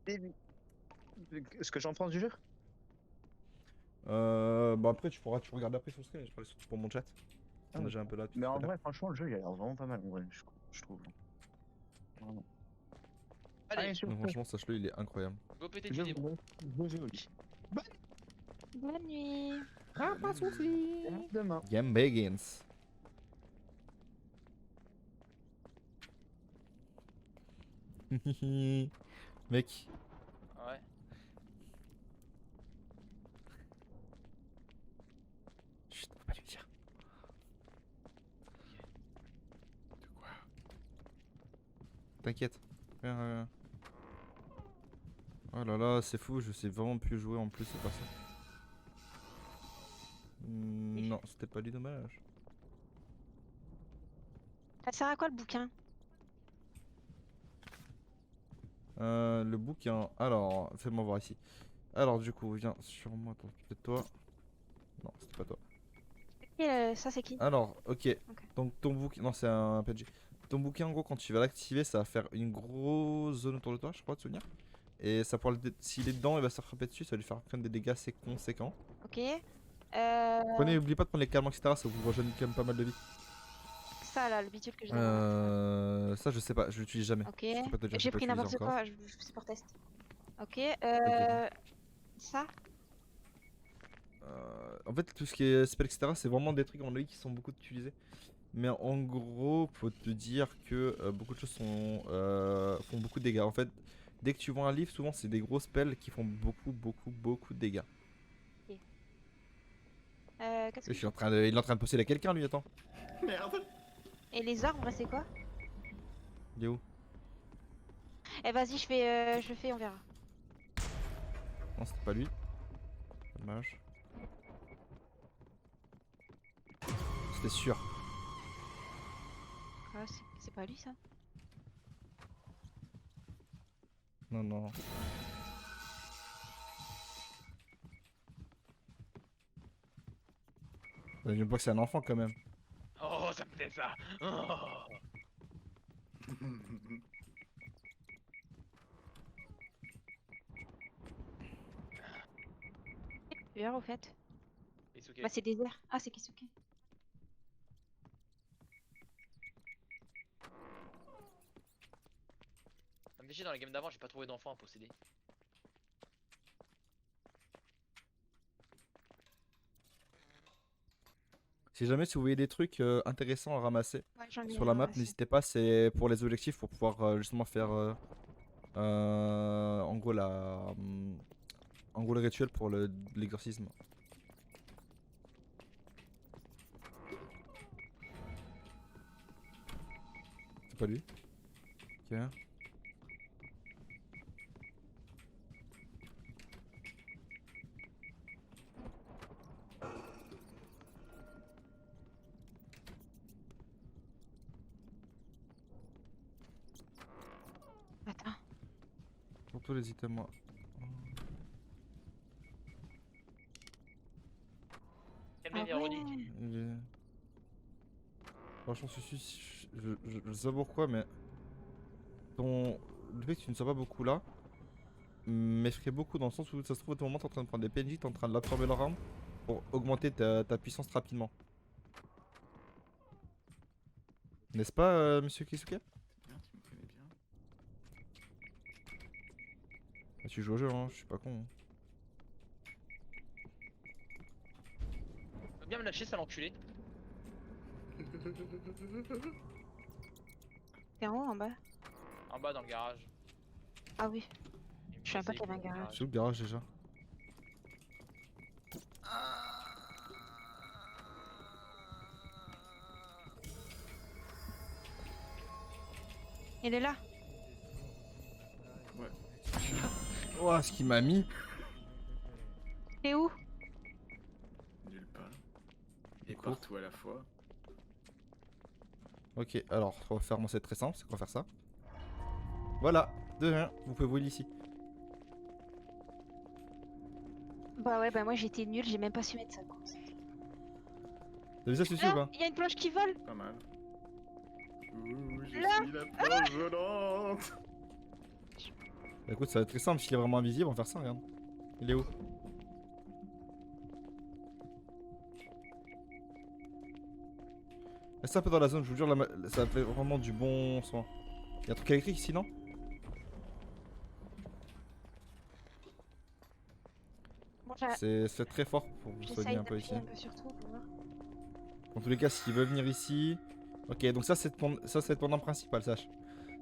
Ce que j'en pense du jeu? Bah après, tu pourras regarder après sur stream, je parlais surtout pour mon chat. Ah, On est déjà un peu là. Mais en vrai, franchement, le jeu il a l'air vraiment pas mal, en vrai, je trouve. Vraiment. Allez, sur Non, ce, franchement, sache-le, il est incroyable. go péter du je démon. vous vais au lit. Bonne nuit. Ah, pas de soucis. À demain. Game begins. Mec, Ouais. chut, faut pas lui dire. De quoi? T'inquiète. Viens, viens. Oh là là, c'est fou, je sais vraiment plus jouer en plus, c'est pas ça. Non, c'était pas lui, dommage. Ça sert à quoi le bouquin? Le bouquin. Alors, fais-moi voir ici. Alors, du coup, viens sur moi, attends, peut-être toi. Non, c'était pas toi. Et, ça, c'est qui? Alors, ok. Ok. Donc, ton bouquin. Non, c'est un PNJ. Ton bouquin, en gros, quand tu vas l'activer, ça va faire une grosse zone autour de toi, je crois, de souvenir. Et ça pourra s'il est dedans, il va se frapper dessus, ça va lui faire prendre des dégâts assez conséquents. Ok. N'oubliez pas de prendre les calmants, etc. Ça vous rejeune quand même pas mal de vie. Ça là, le bitume que j'ai dans ma main. Ça, je sais pas, je l'utilise jamais. Ok. Je peux pas te dire, J'ai pas pris utilisé n'importe encore. quoi, c'est pour test. Ok. Ça? En fait, tout ce qui est spell, etc., c'est vraiment des trucs en lui qui sont beaucoup utilisés. Mais en gros, faut te dire que beaucoup de choses font beaucoup de dégâts. En fait, dès que tu vois un livre, souvent c'est des gros spells qui font beaucoup de dégâts. Qu'est-ce que Il est en train de posséder quelqu'un, lui, attends. Merde. Et les arbres, c'est quoi? Il est où? Eh vas-y, je le fais, on verra. Non, c'était pas lui. Dommage. C'était sûr. Quoi, c'est pas lui ça? Non, non. J'aime pas que c'est un enfant quand même. Oh, ça me fait ça. Oh. Vers au fait. Isuke. Bah c'est désert. Ah c'est Kisuke. Ça me fait chier, dans la game d'avant, j'ai pas trouvé d'enfant à posséder. Si vous voyez des trucs intéressants à ramasser Ouais, j'en ai sur la map, ramassé. n'hésitez pas, c'est pour les objectifs pour pouvoir justement faire en gros le rituel pour l'exorcisme. C'est pas lui. Ok. Attends. Surtout les items. Moi. Quelle Ah même ironique. Il- Franchement, je sais pas pourquoi, mais le fait que tu ne sois pas beaucoup là m'effraie beaucoup dans le sens où ça se trouve au moment t'es en train de prendre des PNJ, t'es en train de l'absorber leur arme pour augmenter ta puissance rapidement. N'est-ce pas, monsieur Kisuke? Bien, tu me connais bien. Ah, tu joues au jeu, hein, je suis pas con. Faut bien me lâcher, ça l'enculé. T'es en haut, en bas? En bas dans le garage. Ah oui. Il me Je savais pas posait qu'il y avait un dans le garage. C'est où le garage déjà? Il est là. Ouais. Oh, ce qu'il m'a mis! T'es où? Nulle part. Et Cours. partout à la fois. Ok, alors, on va faire, moi c'est très simple, c'est qu'on va faire ça. Voilà, de rien, vous pouvez voir ici. Bah ouais, bah moi j'étais nulle, j'ai même pas su mettre ça. Quoi. T'as vu ça, celui-ci ou Là, pas? il y a une planche qui vole. Pas mal. Ouh, je Là. suis la planche volante. Bah écoute, ça va être très simple, s'il est vraiment invisible, on va faire ça, regarde. Il est où? Reste un peu dans la zone, je vous jure, ça fait vraiment du bon soin. Y'a un truc électrique ici, non? Bon, C'est très fort pour vous j'essaye soigner un peu d'appuyer ici. un peu sur tout pour voir. Dans tous les cas, s'il veut venir ici... Ok, donc ça c'est être pendant principal, sache.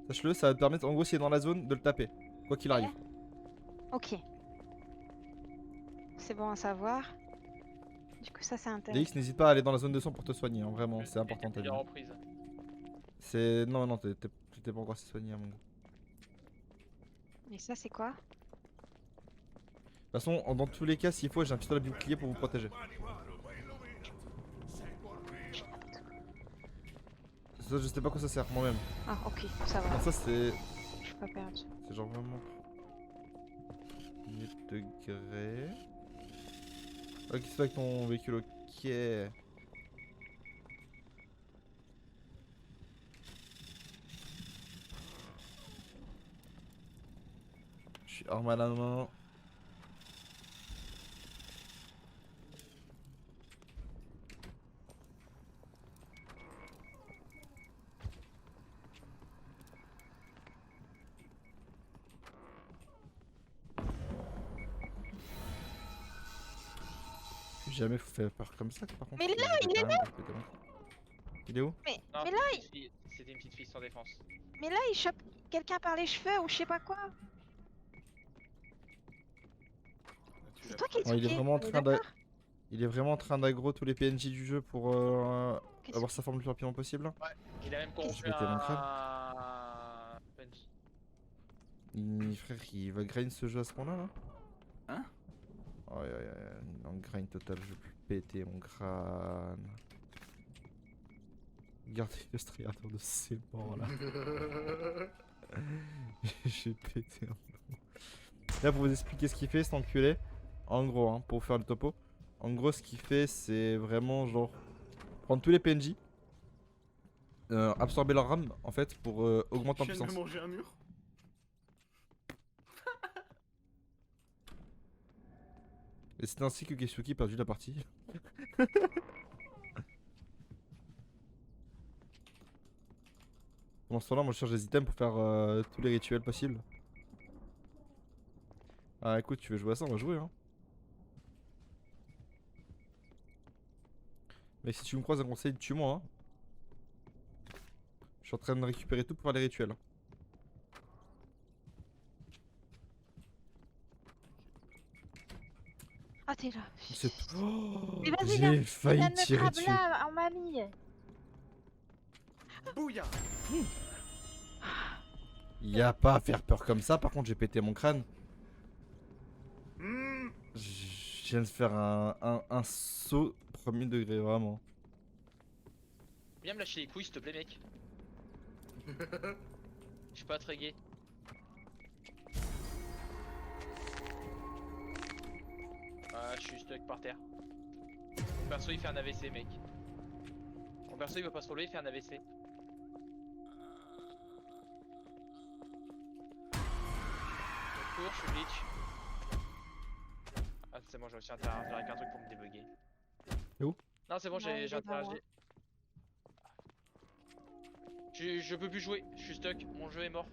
Sache-le, ça va te permettre, en gros, s'il est dans la zone, de le taper. Quoi qu'il arrive. Ok. C'est bon à savoir. Du coup, ça c'est intéressant. DX, n'hésite pas à aller dans la zone de son pour te soigner, hein, vraiment, c'est important ta vie. Plusieurs reprises. C'est... Non, non, t'étais pas encore assez soigné, à mon gars. Et ça, c'est quoi? De toute façon, dans tous les cas, s'il faut, j'ai un pistolet à bouclier pour vous protéger. Ça, je sais pas quoi ça sert, moi-même. Ah, ok, ça va. Non, ça c'est... Je suis pas perdu. C'est genre vraiment... 1000 degrés... Ok, c'est avec ton véhicule, ok. Je suis arme à la main. Jamais fait peur comme ça par contre. Mais là, Je vais il est quand même répéter mon- Il est où? Non, Mais là, c'était une petite fille sans défense. Mais là, il chope quelqu'un par les cheveux ou je sais pas quoi. C'est toi qui es Ouais, il est tué, vraiment en on est train d'a- d'accord? Il est vraiment en train d'aggro tous les PNJ du jeu pour Qu'est-ce avoir sa forme le plus rapidement possible. Il a même J'ai corrompu pété mon crâne. un... PNJ. Frère, il va grind ce jeu à ce point-là là? Hein? Aïe aïe aïe, il est en grind total, je vais plus péter mon crâne. Regardez le striateur de ces morts là. J'ai pété un plomb. Là, pour vous expliquer ce qu'il fait, cet enculé, en gros, hein, pour vous faire le topo, en gros, ce qu'il fait, c'est vraiment genre prendre tous les PNJ, absorber leur RAM en fait pour augmenter en Je viens de puissance. manger un mur. Et c'est ainsi que Keisuke a perdu la partie. Pendant ce temps-là, moi je cherche des items pour faire tous les rituels possibles. Ah écoute, tu veux jouer à ça, on va jouer hein. Mais si tu me croises un conseil, tue-moi hein. Je suis en train de récupérer tout pour faire les rituels. Ah, t'es là. C'est... Oh, Mais vas-y, j'ai viens, viens failli de me tirer grab dessus. là, en mamie. Bouya. Y a pas à faire peur comme ça, par contre j'ai pété mon crâne. Hmm. Je viens de faire un saut premier degré, vraiment. Viens me lâcher les couilles s'il te plaît mec. Je suis pas très gay. Ah, je suis stuck par terre. Mon perso il fait un AVC mec. Mon perso il va pas se relever, il fait un AVC. Je cours, je suis glitch. Ah c'est bon, j'ai réussi à interagir avec un truc pour me débugger. Et où? Non c'est bon, Non, il j'ai est pas interagi. Je peux plus jouer, je suis stuck, mon jeu est mort.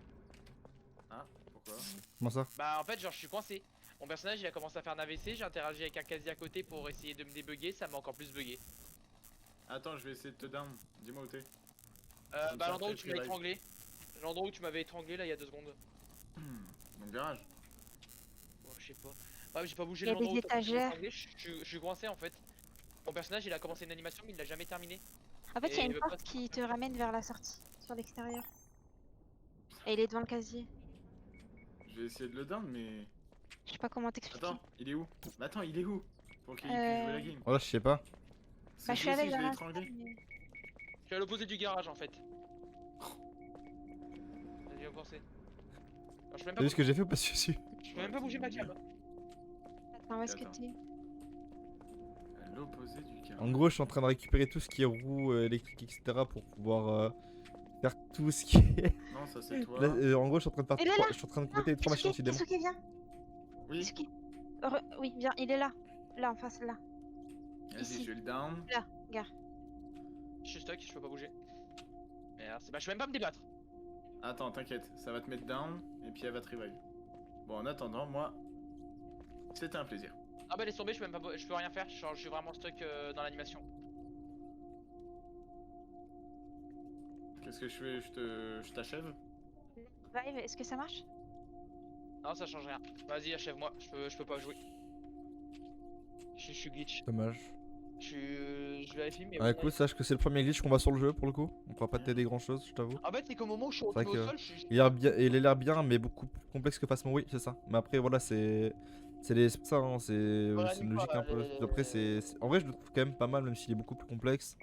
Ah, pourquoi? Comment ça? Bah en fait genre je suis coincé. Mon personnage il a commencé à faire un AVC, j'ai interagi avec un casier à côté pour essayer de me débugger, ça m'a encore plus bugué. Attends, je vais essayer de te down. Dis-moi où t'es. Bah l'endroit où très tu m'as live. étranglé. L'endroit où tu m'avais étranglé là il y a 2 secondes. Mon garage. Bon, je sais pas. Ouais, j'ai pas bougé Il y a l'endroit des où t'as voulu étagères. m'étrangler, je suis coincé en fait. Mon personnage il a commencé une animation mais il l'a jamais terminé. En fait, il y a Et une le porte poste- qui te ramène vers la sortie, sur l'extérieur. Et il est devant le casier. Je vais essayer de le down, mais. Je sais pas comment t'expliquer. Attends, il est où? Mais attends, il est où? Pour qu'il puisse jouer la game. Oh là, je sais pas. Parce Bah, que je suis lui aussi, avec je dans l'ai la étranglé. salle, mais- Je suis à l'opposé du garage en fait. Vas-y, on pensait. Alors, je peux même T'as pas vu ce que j'ai fait ou pas dessus? Je peux même pas bouger ma cam. Attends, où est-ce que Attends. t'es? À l'opposé du carreau. En gros, je suis en train de récupérer tout ce qui est roue électrique, etc. pour pouvoir faire tout ce qui est. Non, ça c'est toi. Là, en gros, je suis en train de faire Il est trois- là. je suis en train de Non, compléter les 3 machines Keisuke, anti-démons. Keisuke, viens. Oui, Keisuke. Oui, viens, il est là. Là, en face, là. vas-y, ici. je vais le down. Là, gare. Je suis stuck, je peux pas bouger. Merde, je peux même pas me débattre. Attends, t'inquiète, ça va te mettre down et puis elle va te revive. Bon, en attendant, moi, c'était un plaisir. Ah bah laisse tomber, je peux rien faire, genre, je suis vraiment stuck dans l'animation. Qu'est-ce que je fais? Je t'achève? Vive, est-ce que ça marche? Non, ça change rien. Vas-y, achève-moi, je peux pas jouer. Je suis glitch. Dommage. Je vérifie, mais. Ah, ouais. écoute, sache que c'est le premier glitch qu'on va sur le jeu pour le coup. On pourra pas t'aider grand chose, je t'avoue. En fait, c'est qu'au moment où je suis C'est vrai retourné au que sol, je suis. Il a l'air bien, mais beaucoup plus complexe que Phasmo, oui, c'est ça. Mais après, voilà, c'est ça, hein, c'est une logique un peu. Après, en vrai, je le trouve quand même pas mal, même s'il est beaucoup plus complexe.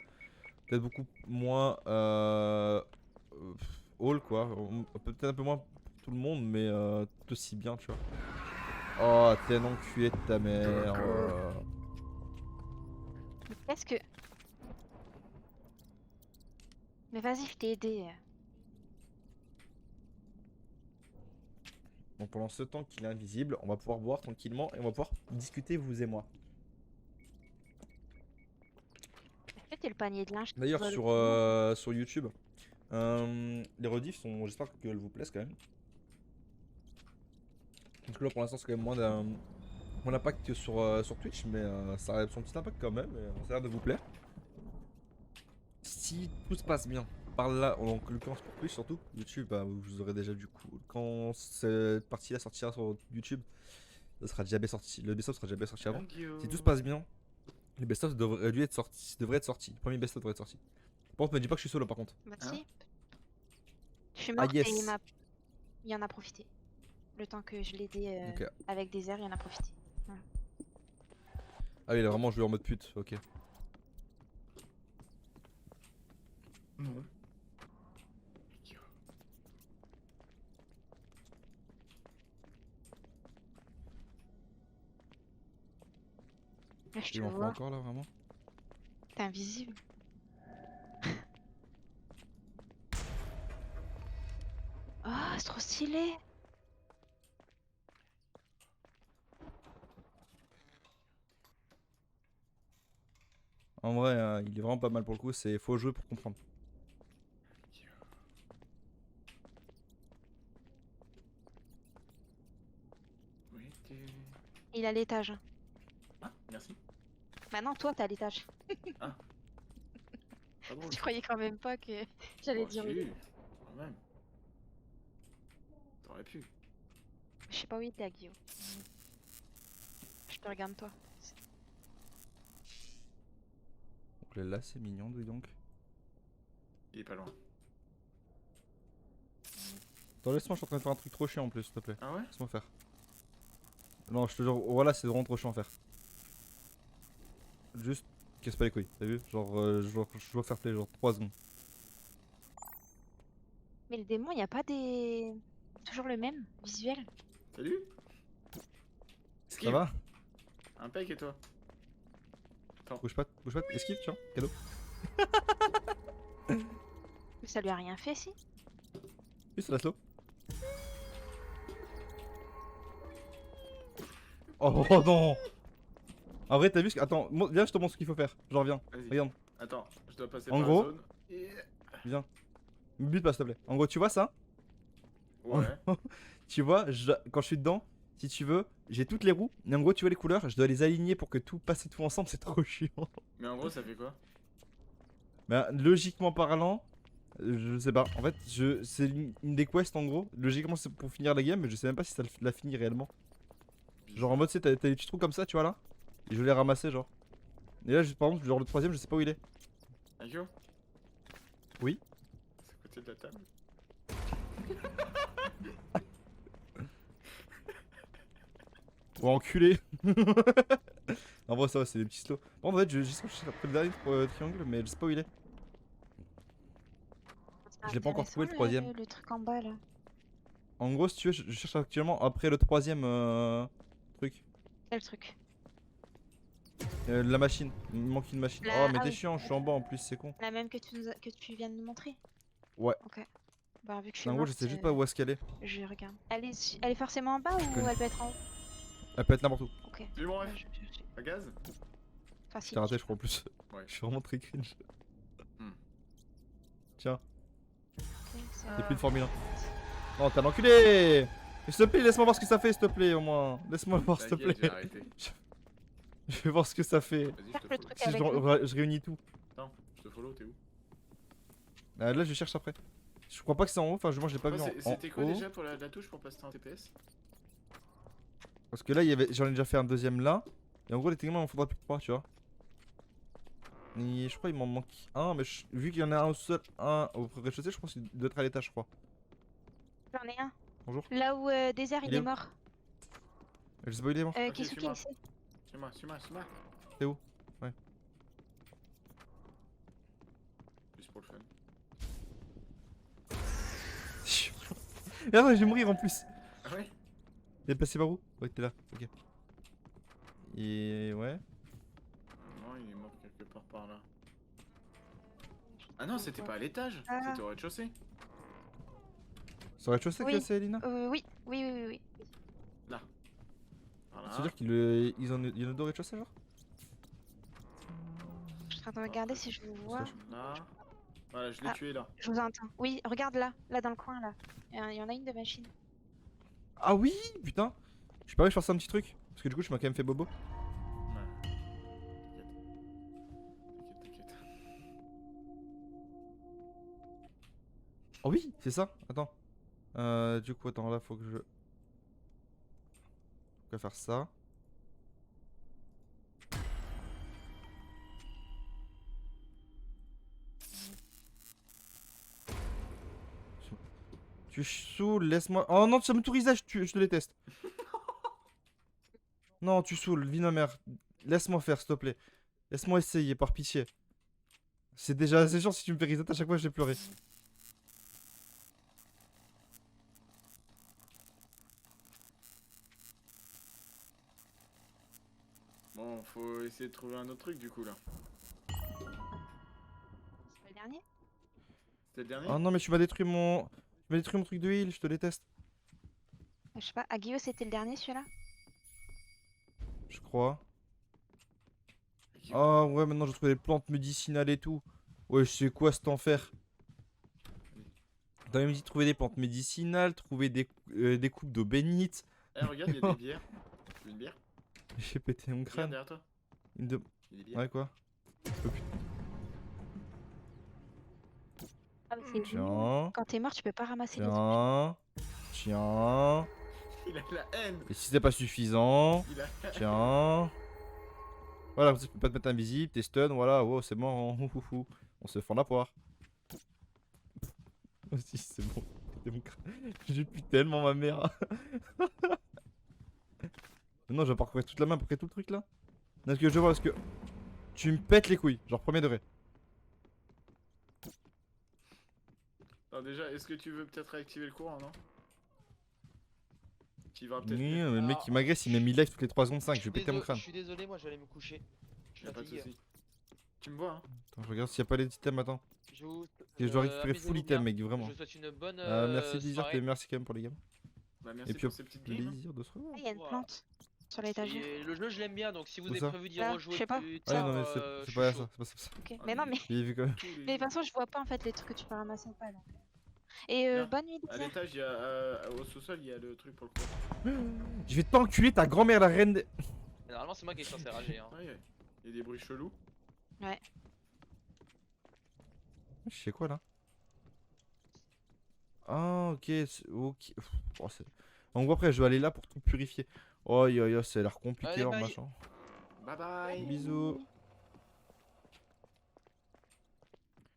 Peut-être beaucoup moins haul, quoi. Peut-être un peu moins pour tout le monde, mais tout aussi bien, tu vois. Oh, t'es un enculé de ta mère. Qu'est-ce que... Mais vas-y, je t'ai aidé. Donc pendant ce temps qu'il est invisible, on va pouvoir boire tranquillement et on va pouvoir discuter, vous et moi. Est-ce que t'es le panier de linge qui D'ailleurs, vole sur YouTube, les rediffs sont. J'espère qu'elles vous plaisent quand même. Donc là, pour l'instant, c'est quand même moins d'impact que sur Twitch, mais ça a son petit impact quand même, et ça a l'air de vous plaire. Si tout se passe bien, par là, en l'occurrence pour Twitch surtout, YouTube, bah, vous aurez déjà du coup. Quand cette partie-là sortira sur YouTube, ça sera déjà bien sorti. Le best-of sera déjà bien sorti avant. Si tout se passe bien, le best-of devrait être sorti. Le premier best-of devrait être sorti. Par contre, me dis pas que je suis solo par contre. Bah Hein? si. Je suis morte yes. et il en a profité. Le temps que je l'ai aidé Ok. avec des airs, il en a profité. Ah oui, il a vraiment joué en mode pute, ok. Non. Là, je te Il en faut vois, encore là, vraiment. t'es invisible. Oh, c'est trop stylé. En vrai, il est vraiment pas mal pour le coup, faut jouer pour comprendre. Oui, Il est à l'étage. Ah, merci. Maintenant, toi, t'es à l'étage. Pas drôle. Tu croyais quand même pas que j'allais Oh, dire si, oui. quand même. T'aurais pu. Je sais pas où il était, Guillaume. Je te regarde, toi. Donc là, c'est mignon, dis donc. Il est pas loin. Attends, laisse-moi, je suis en train de faire un truc trop chiant en plus, s'il te plaît. Ah ouais? Laisse-moi faire. Non, je te jure, voilà, c'est vraiment trop chiant à faire. Juste, casse pas les couilles, t'as vu? Genre, je dois faire genre 3 secondes. Mais le démon, il n'y a pas des... Toujours le même visuel. Salut? Ça va? Impec et toi? Bouge pas, esquive, tiens, cadeau. Mais ça lui a rien fait, si. Oui, c'est la slow. Oh non! En vrai, t'as vu ce que. Attends, viens, je te montre ce qu'il faut faire. J'en reviens. Vas-y. Regarde, Attends, je dois passer En par gros- la zone. Et... viens. Me bute pas, s'il te plaît. En gros, tu vois ça? Ouais. Tu vois, quand je suis dedans, si tu veux, j'ai toutes les roues. Mais en gros, tu vois les couleurs, je dois les aligner pour que tout passe et tout ensemble, c'est trop chiant. Mais en gros, ça fait quoi? Bah, logiquement parlant, je sais pas. En fait, c'est une des quests en gros. Logiquement, c'est pour finir la game, mais je sais même pas si ça la finit réellement. Genre en mode, tu sais, t'as des petits trous comme ça, tu vois là. Et je vais les ramasser, genre. Et là, par exemple, genre le troisième, je sais pas où il est. Akio? Oui. C'est à côté de la table. Oh, enculé. En vrai, ça va, c'est des petits slows. Bon, en fait, je sais après le dernier triangle, mais je sais pas où il est. Je l'ai pas encore trouvé, le troisième. Le truc en bas, là. En gros, si tu veux, je cherche actuellement après le troisième truc. Quel truc? La machine. Il me manque une machine. La- Oh, mais ah t'es oui. chiant, je suis en bas en plus, c'est con. La même que que tu viens de nous montrer? Ouais. Ok. Bah vu que je suis En gros, je morte, sais juste pas où est-ce qu'elle est. je regarde. Elle est forcément en bas ou connais. elle peut être en haut? Elle peut être n'importe où. Ok. Tu mon Ouais, ref je vais chercher. à gaz? Facile. T'as raté, je crois en plus. Ouais. Je suis vraiment très cringe. Hmm. Tiens, Ok, c'est- y'a plus de Formule 1. Non, t'as l'enculé! S'il te plaît, laisse-moi voir ce que ça fait, s'il te plaît, au moins. Laisse-moi voir, s'il te T'inquiète, plaît. j'ai arrêté. Je vais voir ce que ça fait. Vas-y, je Faire te le follow. truc Si avec nous. je réunis tout. Attends, je te follow, t'es où? Là, je cherche après. Je crois pas que c'est en haut, enfin, moi je l'ai pas vu en C'était quoi haut. déjà pour la touche pour passer en TPS? Parce que là, j'en ai déjà fait un deuxième là. Et en gros, techniquement, il m'en faudra plus que 3, tu vois. Et je crois qu'il m'en manque un, mais vu qu'il y en a un seul, un au rez-de-chaussée, je pense qu'il doit être à l'étage, je crois. J'en ai un. Bonjour. Là où Désert Il il est est où mort. Je sais pas où il est mort. Ok, Kisuke suis-moi. ici. Suis-moi, suis-moi, suis-moi. C'est où? Ouais. Juste pour le fun. Et attends, je vais mourir en plus. Ah ouais? Il est passé par où? Ouais, t'es là, ok. Et ouais. Non, il est mort quelque part par là. Ah non, c'était pas à l'étage, Ah. c'était au rez-de-chaussée. Ça aurait chaussé Oui. que c'est Elina? Oui, oui, oui, oui. Là. Voilà. C'est-à-dire qu'il y en a deux rez-de-chaussée, genre? Je suis en train de regarder si je vous vois. Là. Voilà, je l'ai Ah. tué là. Je vous entends. Oui, regarde là, là dans le coin là. Il y en a une de machine. Ah oui, putain. Je suis pas vrai, je fasse un petit truc. Parce que du coup, je m'as quand même fait bobo. Ouais. T'inquiète. Oh oui, c'est ça. Attends. Du coup, attends, là, faut que je. Faut que faire ça. Tu saoules, laisse-moi. Oh non, ça me tourise, je te déteste. Non, tu saoules, vie de ma mère. Laisse-moi faire, s'il te plaît. Laisse-moi essayer, par pitié. C'est déjà assez chiant si tu me fais reset à chaque fois, je vais pleurer. Bon, faut essayer de trouver un autre truc du coup là. C'est pas le dernier? C'était le dernier? Oh non, mais tu m'as détruit mon. Tu m'as détruit mon truc de heal, je te déteste. Je sais pas, Agio c'était le dernier celui-là? Je crois. Ah ouais, maintenant je trouve des plantes médicinales et tout. Ouais, je sais quoi cet enfer. T'as même dit trouver des plantes médicinales, trouver des coupes d'eau bénite. Eh, regarde, il y a des bières. Tu veux une bière? J'ai pété mon Regarde crâne. derrière toi. Une de... Il y a des bières. Ouais, quoi? Oh, putain. Ah, mais c'est Tiens, quand t'es mort, tu peux pas ramasser les trucs. tiens, tiens. Il a la haine. Et si c'est pas suffisant, Il a la haine. tiens. Voilà, comme ça, tu peux pas te mettre invisible, t'es stun, voilà, wow, c'est mort, hein, ouh. On se fend la poire. Aussi, c'est bon. Pété mon crâne. J'ai pu tellement ma mère. Non, je vais parcourir toute la main pour créer tout le truc là. Non, ce que je vois, parce que tu me pètes les couilles, genre premier degré. Alors déjà, est-ce que tu veux peut-être réactiver le courant, non? Tu vas peut-être. Oui, mieux. mais le mec qui m'agresse, il met 1000 lives toutes les 3 secondes 5, je vais péter mon crâne. Je suis désolé, moi je vais aller me coucher. Je suis Y'a pas de fatigué. soucis. Tu me vois, hein? Attends, je regarde s'il y a pas les items, attends. Je, vous... Et je dois récupérer amusez-vous full item, bien. mec, vraiment. Je vous souhaite une bonne Merci Dizir, soirée. et merci quand même pour les games. Bah merci Et puis, pour ces petites games. hein. plaisir de se revoir. Ah, il y a une Voilà. plante sur l'étagère. Et le jeu je l'aime bien, donc si vous Où avez ça prévu d'y Ah, rejouer je sais pas. plus Ah tard, non, mais je c'est suis pas chaud. ça, c'est pas ça. Ok, Ah, mais non, mais J'ai vu quand même. Tous les mais de toute façon, je vois pas en fait les trucs que tu peux ramasser ou pas. Donc. Et Bien. bonne nuit, À Désert. l'étage, il y a au sous-sol, il y a le truc pour le courant. Je vais t'enculer ta grand-mère, la reine. Mais normalement c'est moi qui est censé rager. Hein. Ouais, il y a des bruits chelous. Je sais quoi là? Ah, ok. Ok. Oh, en gros, après, je vais aller là pour tout purifier. Oh, ça a l'air compliqué Allez, leur bye. machin. Bye bye. Bisous.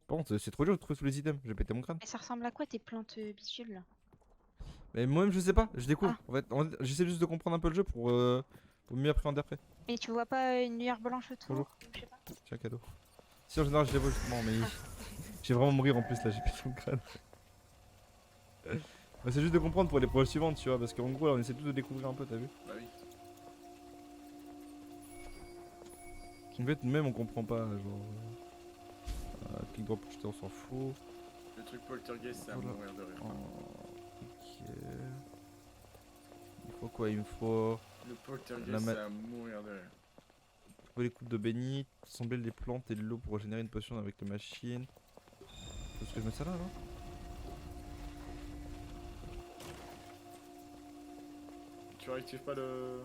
Par contre, c'est trop dur de trouver tous les items. J'ai pété mon crâne. Mais ça ressemble à quoi tes plantes bitules là? Mais moi-même, je sais pas. Je découvre. En fait, j'essaie juste de comprendre un peu le jeu pour mieux appréhender après. Mais tu vois pas une lueur blanche autour? Bonjour. Je sais pas. Tiens, cadeau. Si en général, je les vois justement, mais. J'ai vraiment mourir en plus là, j'ai pété mon crâne. C'est juste de comprendre pour les prochaines suivantes, tu vois, parce qu'en gros là on essaie tous de découvrir un peu, t'as vu? Bah oui. En fait, même on comprend pas, genre. Click drop jeter, on s'en fout. Le truc poltergeist, c'est à Voilà. mourir de rire. Ok. Il faut quoi? Il me faut Le La poltergeist, ma- c'est à mourir de rire. trouver les coupes de bénite, assembler des plantes et de l'eau pour régénérer une potion avec la machine. Est-ce que je mets ça là, non? Tu réactives pas le.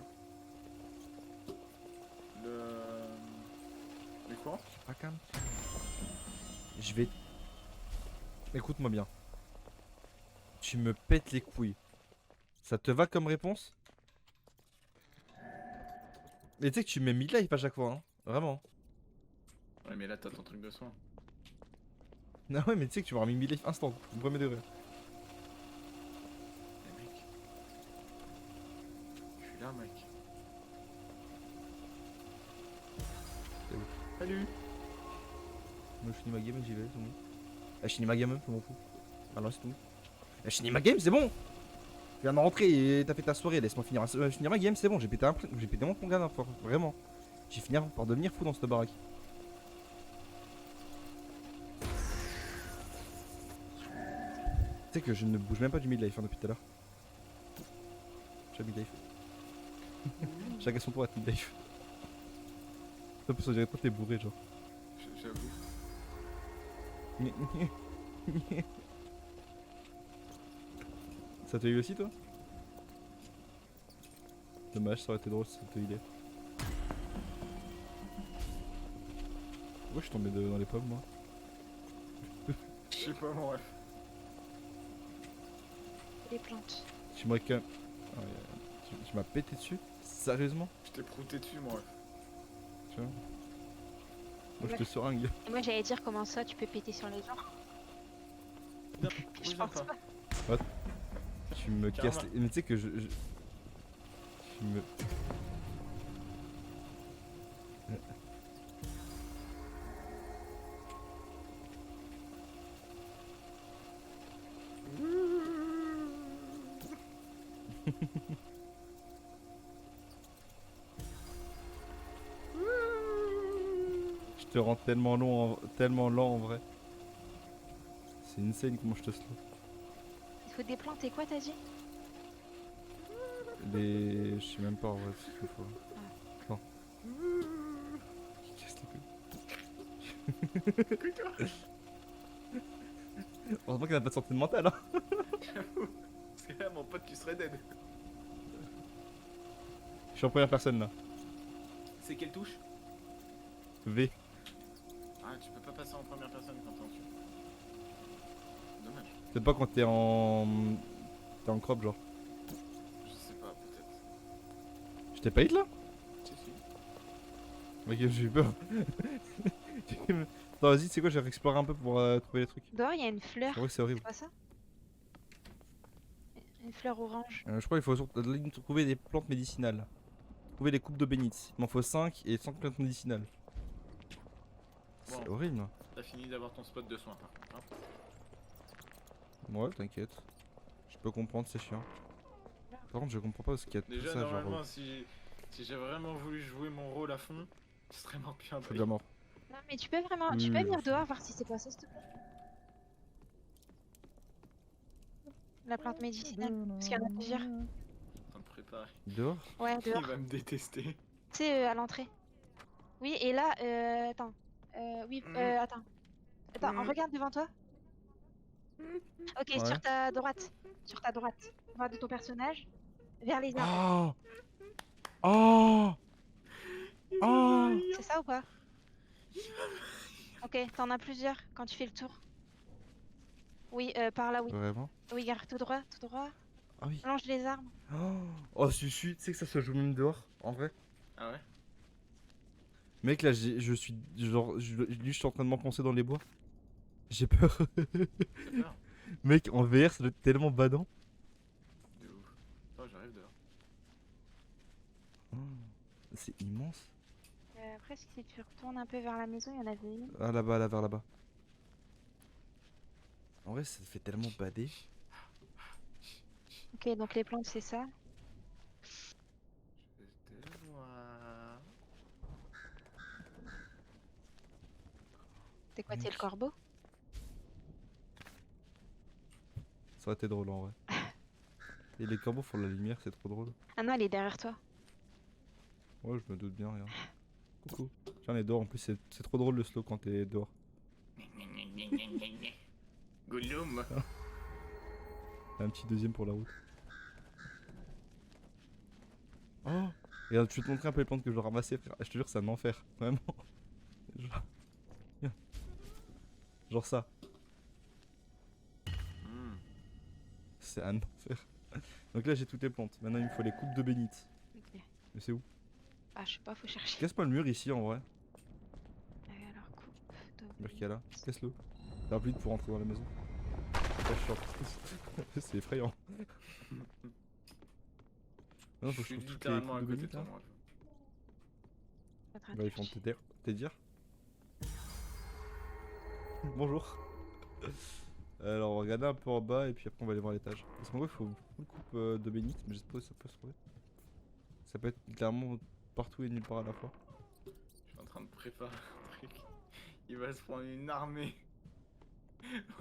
Le courant? Pas calme. Je vais. Écoute-moi bien. Tu me pètes les couilles. Ça te va comme réponse? Mais tu sais que tu mets mid-life à chaque fois, hein. Vraiment. Ouais, mais là, t'as ton truc de soin. Ah ouais, mais tu sais que tu vas avoir mis mid-life instant, au premier degré. Eh mec. Je suis là, mec. C'est bon. Salut. Moi je finis ma game et j'y vais, c'est bon. Je finis ma game, je m'en fous. Alors c'est tout. Je finis ma game, c'est bon. Je viens de rentrer et t'as fait ta soirée, laisse-moi finir ma game, c'est bon. J'ai pété mon plomb gamin, vraiment. J'ai fini par devenir fou dans cette baraque. Tu sais que je ne bouge même pas du midlife hein, depuis tout à l'heure. Je suis à midlife. Chacun son tour à midlife. Ça peut se dire toi t'es bourré genre. J'avoue. Ça t'a eu aussi toi? Dommage, ça aurait été drôle si ça te healait. Pourquoi je suis tombé dans les pommes moi? Je sais pas, mon ref. Les plantes. Tu m'aurais quand même. Ah, tu m'as pété dessus? Sérieusement? Je t'ai prouté dessus, mon ref. Tu vois? Moi je te seringue. Et moi j'allais dire comment ça tu peux péter sur les gens. Je pense pas. Tu me casses les... Mais tu sais que je... Tu me... Je te rends tellement lent en vrai. C'est insane comment je te slow. Il faut des plantes et quoi t'as dit? Les... Je sais même pas en vrai ce qu'il faut. Non. Qui casse les couilles. Heureusement qu'elle a pas de santé mentale hein. Parce que là, mon pote, tu serais dead. Je suis en première personne là. C'est quelle touche? V. Ah, tu peux pas passer en première personne quand t'es en dessus. Dommage. Peut-être pas quand t'es en... T'es en crop genre. Je sais pas, peut-être. Je t'ai pas hit là? Si, si. Ok, j'ai eu peur. Attends, vas-y, c'est quoi, je vais explorer un peu pour trouver les trucs. Dehors il y a une fleur. C'est vrai que c'est horrible. C'est pas ça? Une fleur orange. Je crois qu'il faut surtout trouver des plantes médicinales. Trouver les coupes de bénite. Il m'en faut 5 et 5 plantes médicinales. C'est Bon. horrible. Hein. T'as fini d'avoir ton spot de soin, par contre. Hein. Ouais, t'inquiète. Je peux comprendre, c'est chiant. Par contre, je comprends pas ce qu'il y a de tout Déjà, ça, genre. normalement, si j'ai vraiment voulu jouer mon rôle à fond, ce serait mort bien. Je suis déjà mort. Non mais tu peux vraiment, tu Oui, peux je venir sais. dehors voir si c'est pas ça s'il te plaît. La plante médicinale, parce qu'il y en a plusieurs. En train de préparer. Dehors? Ouais, Il dehors. va me détester. Tu sais, à l'entrée. Oui, et là, attends. Oui, attends. Attends, regarde devant toi. Ok, Ouais. sur ta droite. Sur ta droite. Droite de ton personnage. Vers les arbres. Oh! Oh! Oh! C'est ça ou pas? Ok, t'en as plusieurs quand tu fais le tour. Oui, par là, oui. Vraiment? Oui, garde tout droit, tout droit. Ah oui. Longe les arbres. Oh, Susu, tu sais que ça se joue même dehors, en vrai? Ah ouais? Mec, là, je suis genre, je suis en train de m'enfoncer dans les bois. J'ai peur. T'as peur? Mec, en VR, ça doit être tellement badant. De ouf. Oh, j'arrive dehors. Oh, c'est immense. Après, si tu retournes un peu vers la maison, il y en avait une. Ah, là-bas, là, vers là-bas. En vrai, ça fait tellement bader. Ok, donc les plantes, c'est ça. Je vais te voir. T'es quoi, t'es le corbeau? Ça aurait été drôle en vrai. Et les corbeaux font de la lumière, c'est trop drôle. Ah non, elle est derrière toi. Ouais, je me doute bien, regarde. Coucou. Tiens, on est dehors, en plus c'est trop drôle le slow quand t'es dehors. Gollum. Un petit deuxième pour la route. Oh! Regarde, je vais te montrer un peu les plantes que je dois ramasser, frère. Je te jure, c'est un enfer, vraiment. Genre, genre ça. Hmm. C'est un enfer. Donc là, j'ai toutes les plantes. Maintenant, il me faut les coupes de bénite. Ok. Mais c'est où? Ah, je sais pas, faut chercher. Casse-moi le mur ici en vrai. Alors, coupe. Le mur qu'il y a là. Casse-le. T'as plus pour rentrer dans la maison. Là, je sors. C'est effrayant. Non, faut Je que je suis trouve toutes les littéralement à coupes de côté de bénite toi, là. moi. En train de Bah, ils font chercher. t'aider. Bonjour. Alors, on va regarder un peu en bas et puis après on va aller voir l'étage. Parce qu'en vrai, il faut une coupe de bénite, mais je sais pas où ça peut se trouver. Ça peut être littéralement partout et nulle part à la fois. Je suis en train de préparer un truc. Il va se prendre une armée.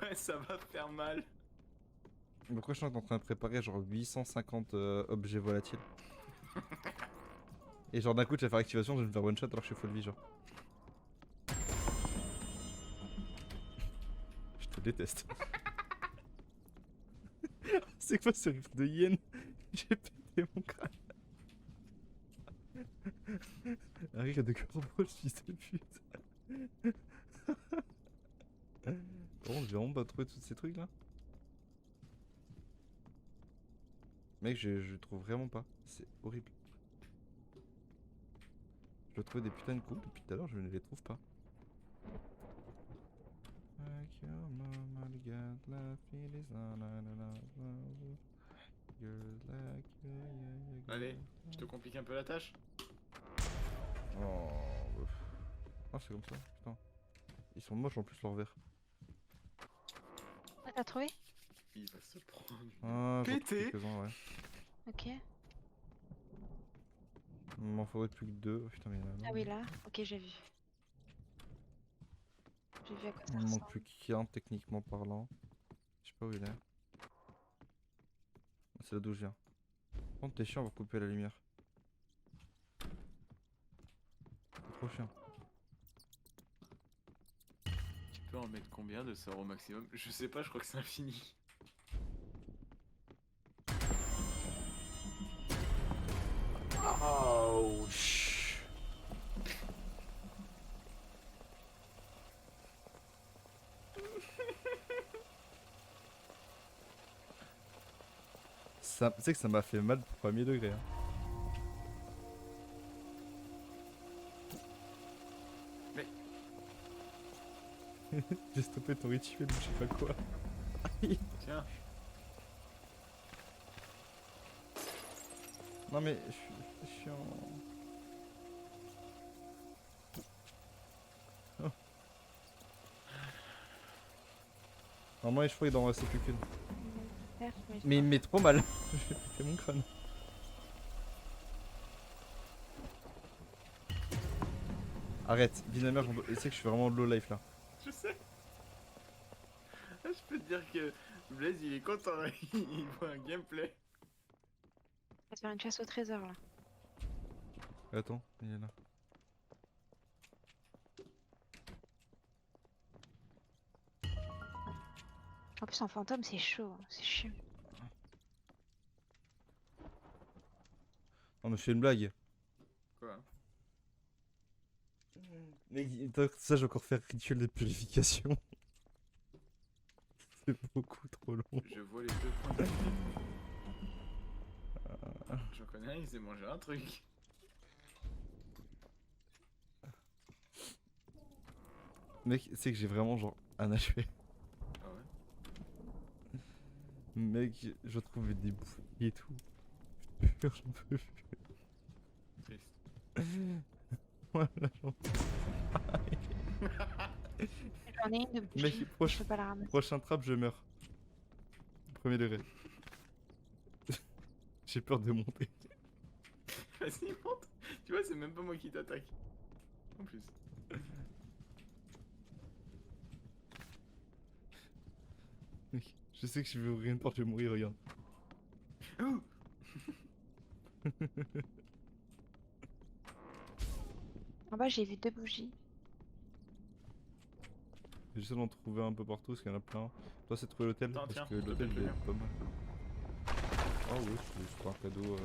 Ouais, ça va faire mal. Mais pourquoi je suis en train de préparer genre 850 objets volatiles? Et genre d'un coup, je vais faire activation, je vais me faire one shot alors que je suis full vie, genre. Je te déteste. C'est quoi ce rire de hyène? J'ai pété mon crâne. Un rire de corbeau, fils de pute. Bon, j'ai vraiment pas trouvé tous ces trucs là. Mec, je trouve vraiment pas. C'est horrible. Je dois trouver des putains de coupes depuis tout à l'heure, je ne les trouve pas. Allez, je te complique un peu la tâche. Oh, ah, c'est comme ça, putain. Ils sont moches en plus leur verre. Ah, t'as trouvé? Il va se prendre. Ah, j'en trouve Pété. quelques-uns, ouais. Ok. Il m'en faudrait plus que deux. Oh, putain, mais il y en a Ah un. oui, là. Ok, j'ai vu. J'ai vu à quoi ça Il me manque ressemble. plus qu'un techniquement parlant. Je sais pas où il est. Ah, c'est là d'où je viens. Par contre, t'es chiant, on va couper la lumière. C'est trop chiant. Tu peux en mettre combien de sorts au maximum? Je sais pas, je crois que c'est infini. Ouch. Ça, tu sais que ça m'a fait mal pour premier degré. Hein. Mais- J'ai stoppé ton rituel ou je sais pas quoi. Tiens, Non mais je suis chiant. Oh. Normalement je crois qu'il en reste plus qu'une. Mais il me met trop mal. J'ai pété mon crâne. Arrête, Dinamer, tu sais que je suis vraiment low life là. je sais. Ah, je peux te dire que Blaze il est content, il voit un gameplay. On va se faire une chasse au trésor là. Attends, il est là. En plus en fantôme c'est chaud, hein, c'est chiant. Non mais je fais une blague. Quoi? Mais ça, j'ai encore fait rituel de purification. C'est beaucoup trop long. Je vois les deux points de vue. J'en connais un, il s'est mangé un truc. Mec, c'est que j'ai vraiment genre un HP. Ah ouais? Mec, je trouve des bouffées et tout. J'en peux plus. Triste. Voilà, j'en J'en ai une de bougie, Mec, je prochain, peux pas la ramasser. prochain trap, je meurs. Premier degré. J'ai peur de monter. Vas-y, monte. Tu vois, c'est même pas moi qui t'attaque. En plus. Je sais que je vais ouvrir une porte, je vais mourir, regarde. Ouh. En bas, j'ai vu 2 bougies. J'essaie d'en trouver un peu partout parce qu'il y en a plein. Toi, c'est trouver l'hôtel Attends, parce tiens, que l'hôtel l'hôtel de est bien. pas mal. Ah ouais, c'est un cadeau.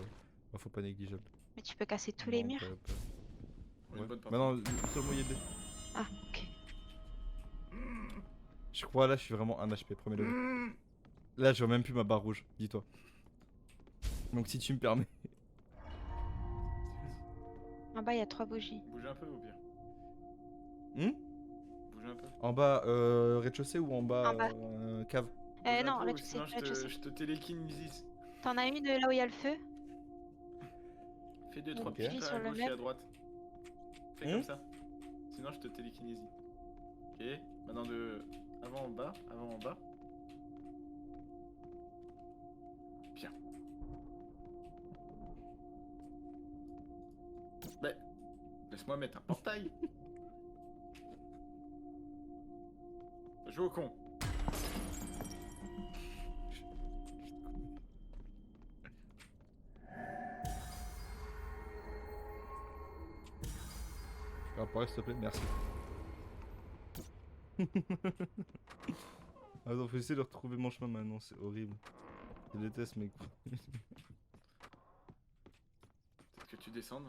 Faut pas négligeable. Mais tu peux casser tous les Non, murs. Une Ouais. bonne partie. Maintenant, le seul moyen de. Ah, ok. Je crois là, je suis vraiment 1 HP, premier level. Mmh. Là, je vois même plus ma barre rouge, dis-toi. Donc, si tu me permets. En bas, il y a 3 bougies. Bouge un peu au pire. Bouge un peu. En bas, rez-de-chaussée ou en bas, En bas. cave? Bouge un Non, peu, ou rez-de-chaussée, sinon rez-de-chaussée. je te télékinésise. T'en as une là où il y a le feu. Fais 2-3 Donc, petits plie pas sur à le gauche et à meuble. droite. Fais comme ça. Sinon je te télékinésie. Ok, maintenant de avant en bas, avant en bas. Bien. Bah, laisse-moi mettre un portail. Joue au con. Apparaît s'il te plaît, merci. Attends, faut essayer de retrouver mon chemin maintenant, c'est horrible. Je déteste mes coups. Peut-être que tu descendes.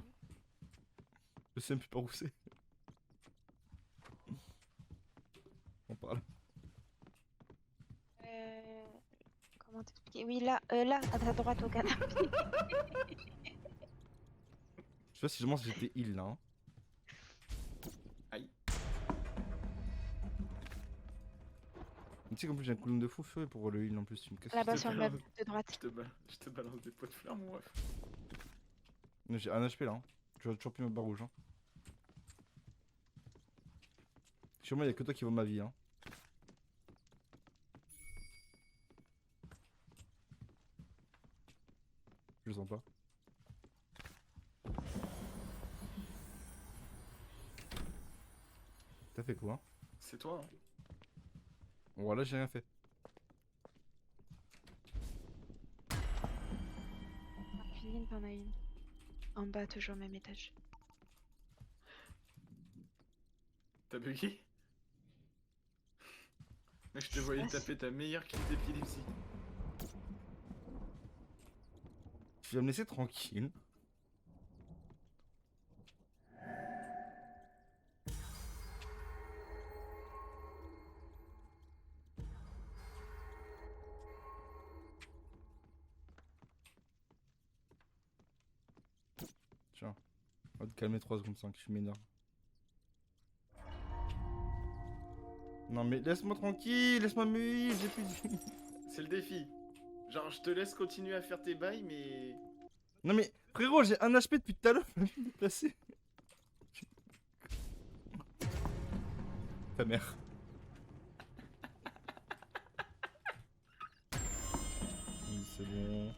Je sais même plus par où c'est. On parle. Comment t'expliquer? Oui, là, à ta droite au canapé. Je sais pas si je pense que j'étais heal là. Hein. Aïe. Tu sais qu'en plus j'ai un cooldown de fou feu pour le heal en plus, tu me casses. Là-bas te sur le balance. meuble de droite. Je te balance des pots de fleurs, mon ref. J'ai 1 HP là. Hein. Tu vois toujours plus ma barre rouge. Hein. Sûrement y'a que toi qui vois ma vie. Hein. Je le sens pas. T'as fait quoi? C'est toi, hein. Voilà, j'ai rien fait. Filine, t'en as une. En bas, toujours au même étage. T'as bugué? Mec, je te Je voyais sais pas taper ta meilleure crise d'épilepsie. Tu vas me laisser tranquille. Tiens, on va te calmer 3 secondes 5, je m'énerve. Non mais laisse-moi tranquille, laisse-moi me heal, j'ai plus de... C'est le défi. Genre, je te laisse continuer à faire tes bails, mais. Non mais frérot, j'ai 1 HP depuis tout à l'heure, je peux me déplacer. Ta mère. Oui, c'est bon.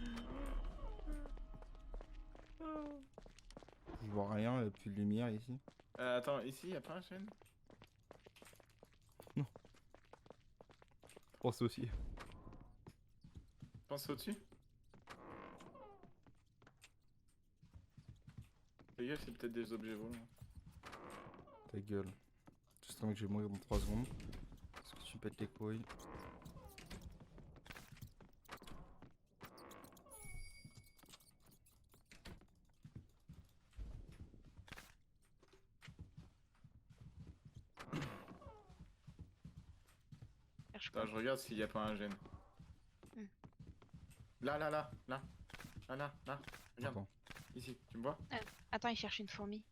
Je vois rien, il n'y a plus de lumière ici. Attends, ici, y'a pas un chaîne? Je pense aussi. Pense au-dessus. Les gars, c'est peut-être des objets volants. Ta gueule. Justement que je vais mourir dans 3 secondes. Parce que tu me pètes les couilles. Cherche Attends, quoi? je regarde s'il y a pas un gène. Hmm. Là. Là, regarde. Attends. Ici, tu me vois? Attends, il cherche une fourmi.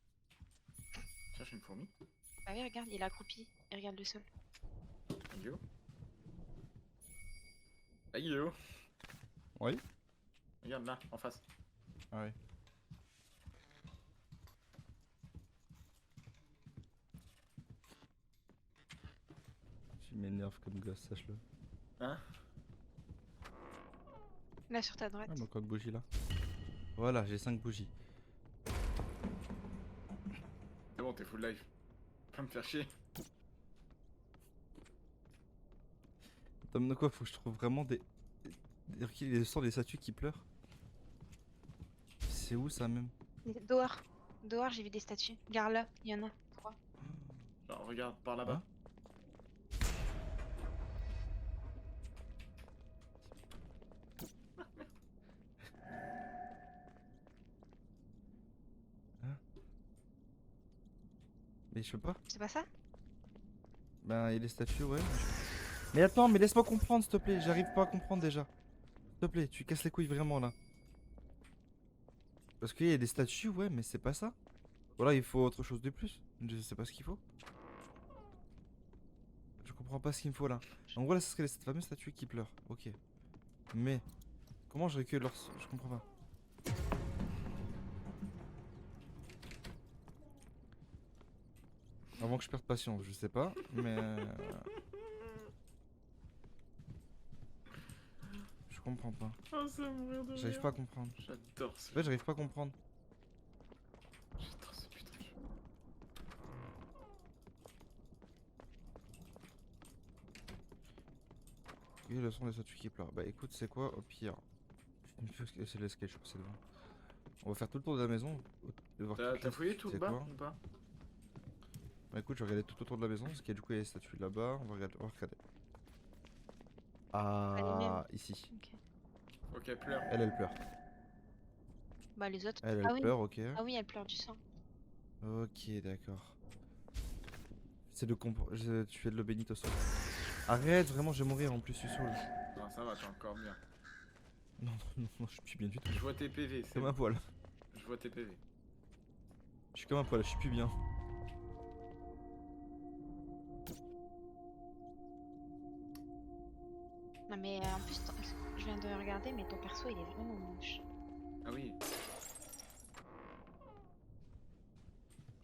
Cherche une fourmi. Ah oui, regarde, il est accroupi. Il regarde le sol. Aïe Aïe. Oui. Regarde là, en face. Ah ouais. Tu m'énerves comme gosse, sache-le. Hein? Là, sur ta droite. Ah, mais encore une bougie là. Voilà, j'ai 5 bougies. C'est bon, t'es full life. Pas me faire chier. T'as de quoi? Faut que je trouve vraiment les sorts des statues qui pleurent. C'est où ça même? Dehors. Dehors, j'ai vu des statues. Regarde là, il y en a 3. Genre, regarde, par là-bas. Hein? Hein? Mais je peux pas? C'est pas ça? Ben, il y a les statues, ouais. Mais attends, mais laisse-moi comprendre, s'il te plaît. J'arrive pas à comprendre déjà. S'il te plaît, tu casses les couilles vraiment là. Parce qu'il y a des statues, ouais, mais c'est pas ça. Voilà, il faut autre chose de plus. Je sais pas ce qu'il faut. Je comprends pas ce qu'il me faut là. En gros, là, ce serait cette fameuse statue qui pleure. Ok. Mais, comment je recueille leur... Je comprends pas. Avant que je perde patience, je sais pas, mais... Je comprends pas. Oh, ça va mourir de J'arrive rire. pas à comprendre. J'adore En ce fait, j'arrive pas à comprendre. J'adore ce putain de jeu. Et le son des statues qui pleurent. Bah écoute, c'est quoi au pire? C'est le sketch, c'est devant. On va faire tout le tour de la maison. Voir toutes T'as les fouillé statues, tout c'est bas quoi. ou pas? Bah écoute, je vais regarder tout autour de la maison, parce qu'il y a du coup il y a des statues là-bas, on va regarder. les mêmes. Ah, ici. Ok. Ok, pleure. Elle pleure. Bah les autres. Elle Ah oui. pleure, ok. Ah oui, elle pleure du sang. Ok, d'accord. C'est de tu fais de l'eau bénite au sol. Arrête, vraiment, je vais mourir en plus, je suis saoul. Non, ça va, t'es encore bien. Non, non, je suis bien du tout. Je vois tes PV, c'est Comme un bon. poil. Je vois tes PV. Je suis comme un poil, je suis plus bien. Non mais en plus, je viens de regarder, mais ton perso il est vraiment moche. Ah oui.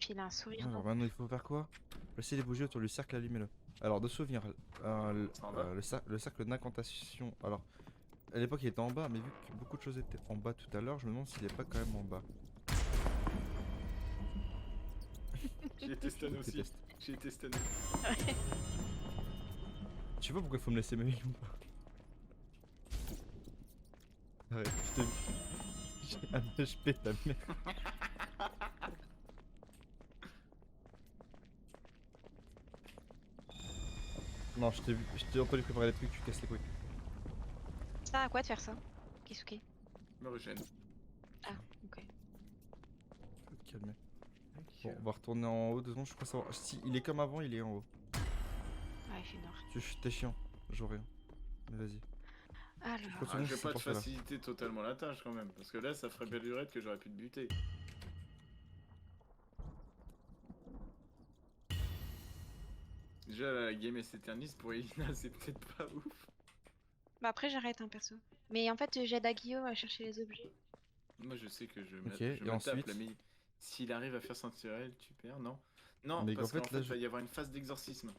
Puis il a un sourire. Alors maintenant, il faut faire quoi? Placez les bougies autour du cercle, allumez-le. Alors, de souvenir, Ça en va le cercle d'incantation. Alors, à l'époque, il était en bas, mais vu que beaucoup de choses étaient en bas tout à l'heure, je me demande s'il est pas quand même en bas. J'ai été stun Je aussi. déteste. J'ai été stun. Tu vois pourquoi il faut me laisser ma vie ou pas? Arrête, je t'ai vu. J'ai un HP, ta mère. Non, je t'ai vu, je t'ai entendu préparer des trucs, tu casses les couilles. Ça sert à quoi de faire ça? Kisuke? Me régène. Ah, ok. Faut te calmer. Bon, on va retourner en haut 2 secondes, je crois savoir. Si il est comme avant, il est en haut. Ouais, il fait noir. T'es chiant, je vois rien. Mais vas-y. Alors, Continue, Ah, je vais c'est pas te pour ça, là. faciliter totalement la tâche quand même, parce que là ça ferait belle lurette que j'aurais pu te buter. Déjà la game s'éternise pour Elina, c'est peut-être pas ouf. bah après j'arrête un perso. Mais en fait j'aide Agio à chercher les objets. Moi je sais que je Ok, je et me ensuite tape là, mais s'il arrive à faire sentinelle, tu perds, non? Non, Mais parce en fait, qu'en fait là, il va y avoir une phase d'exorcisme.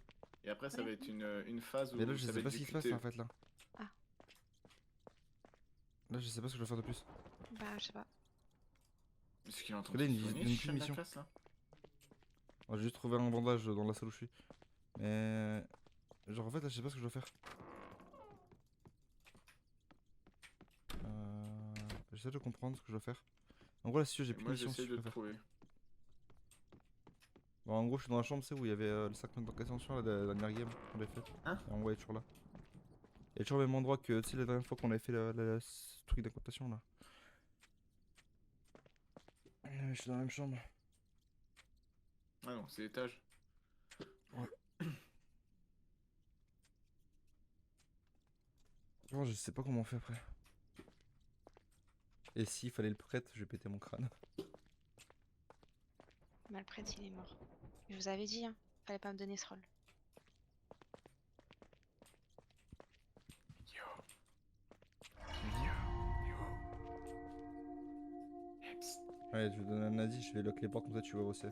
Et après ça Ouais. va être une phase où Mais là, je ça va sais être pas ce qui se passe discuté. en fait là. Ah. Là, je sais pas ce que je dois faire de plus. Bah je sais pas. Est-ce qu'il est en train Là, de une- se soigner, une ce chien de la mission. classe, là? J'ai juste trouvé un bandage dans la salle où je suis. Mais. Genre, en fait, là, je sais pas ce que je dois faire. J'essaie de comprendre ce que je dois faire. En gros, là, si j'ai Et plus de moi mission, j'essaie si je de peux te faire. trouver. Bon, en gros, je suis dans la chambre, c'est où il y avait le sac d'incantation, la dernière game qu'on avait fait. Hein? Et en gros, il est toujours là. Il est toujours au même endroit que, tu sais, la dernière fois qu'on avait fait ce truc d'incantation là. Je suis dans la même chambre. Ah non, c'est l'étage. Non, je sais pas comment on fait après. Et s'il fallait le prêtre, je vais péter mon crâne. Malprête il est mort. Je vous avais dit, hein. Fallait pas me donner ce rôle. Ouais, je vais donner un indice, je vais lock les portes comme ça tu vois où c'est.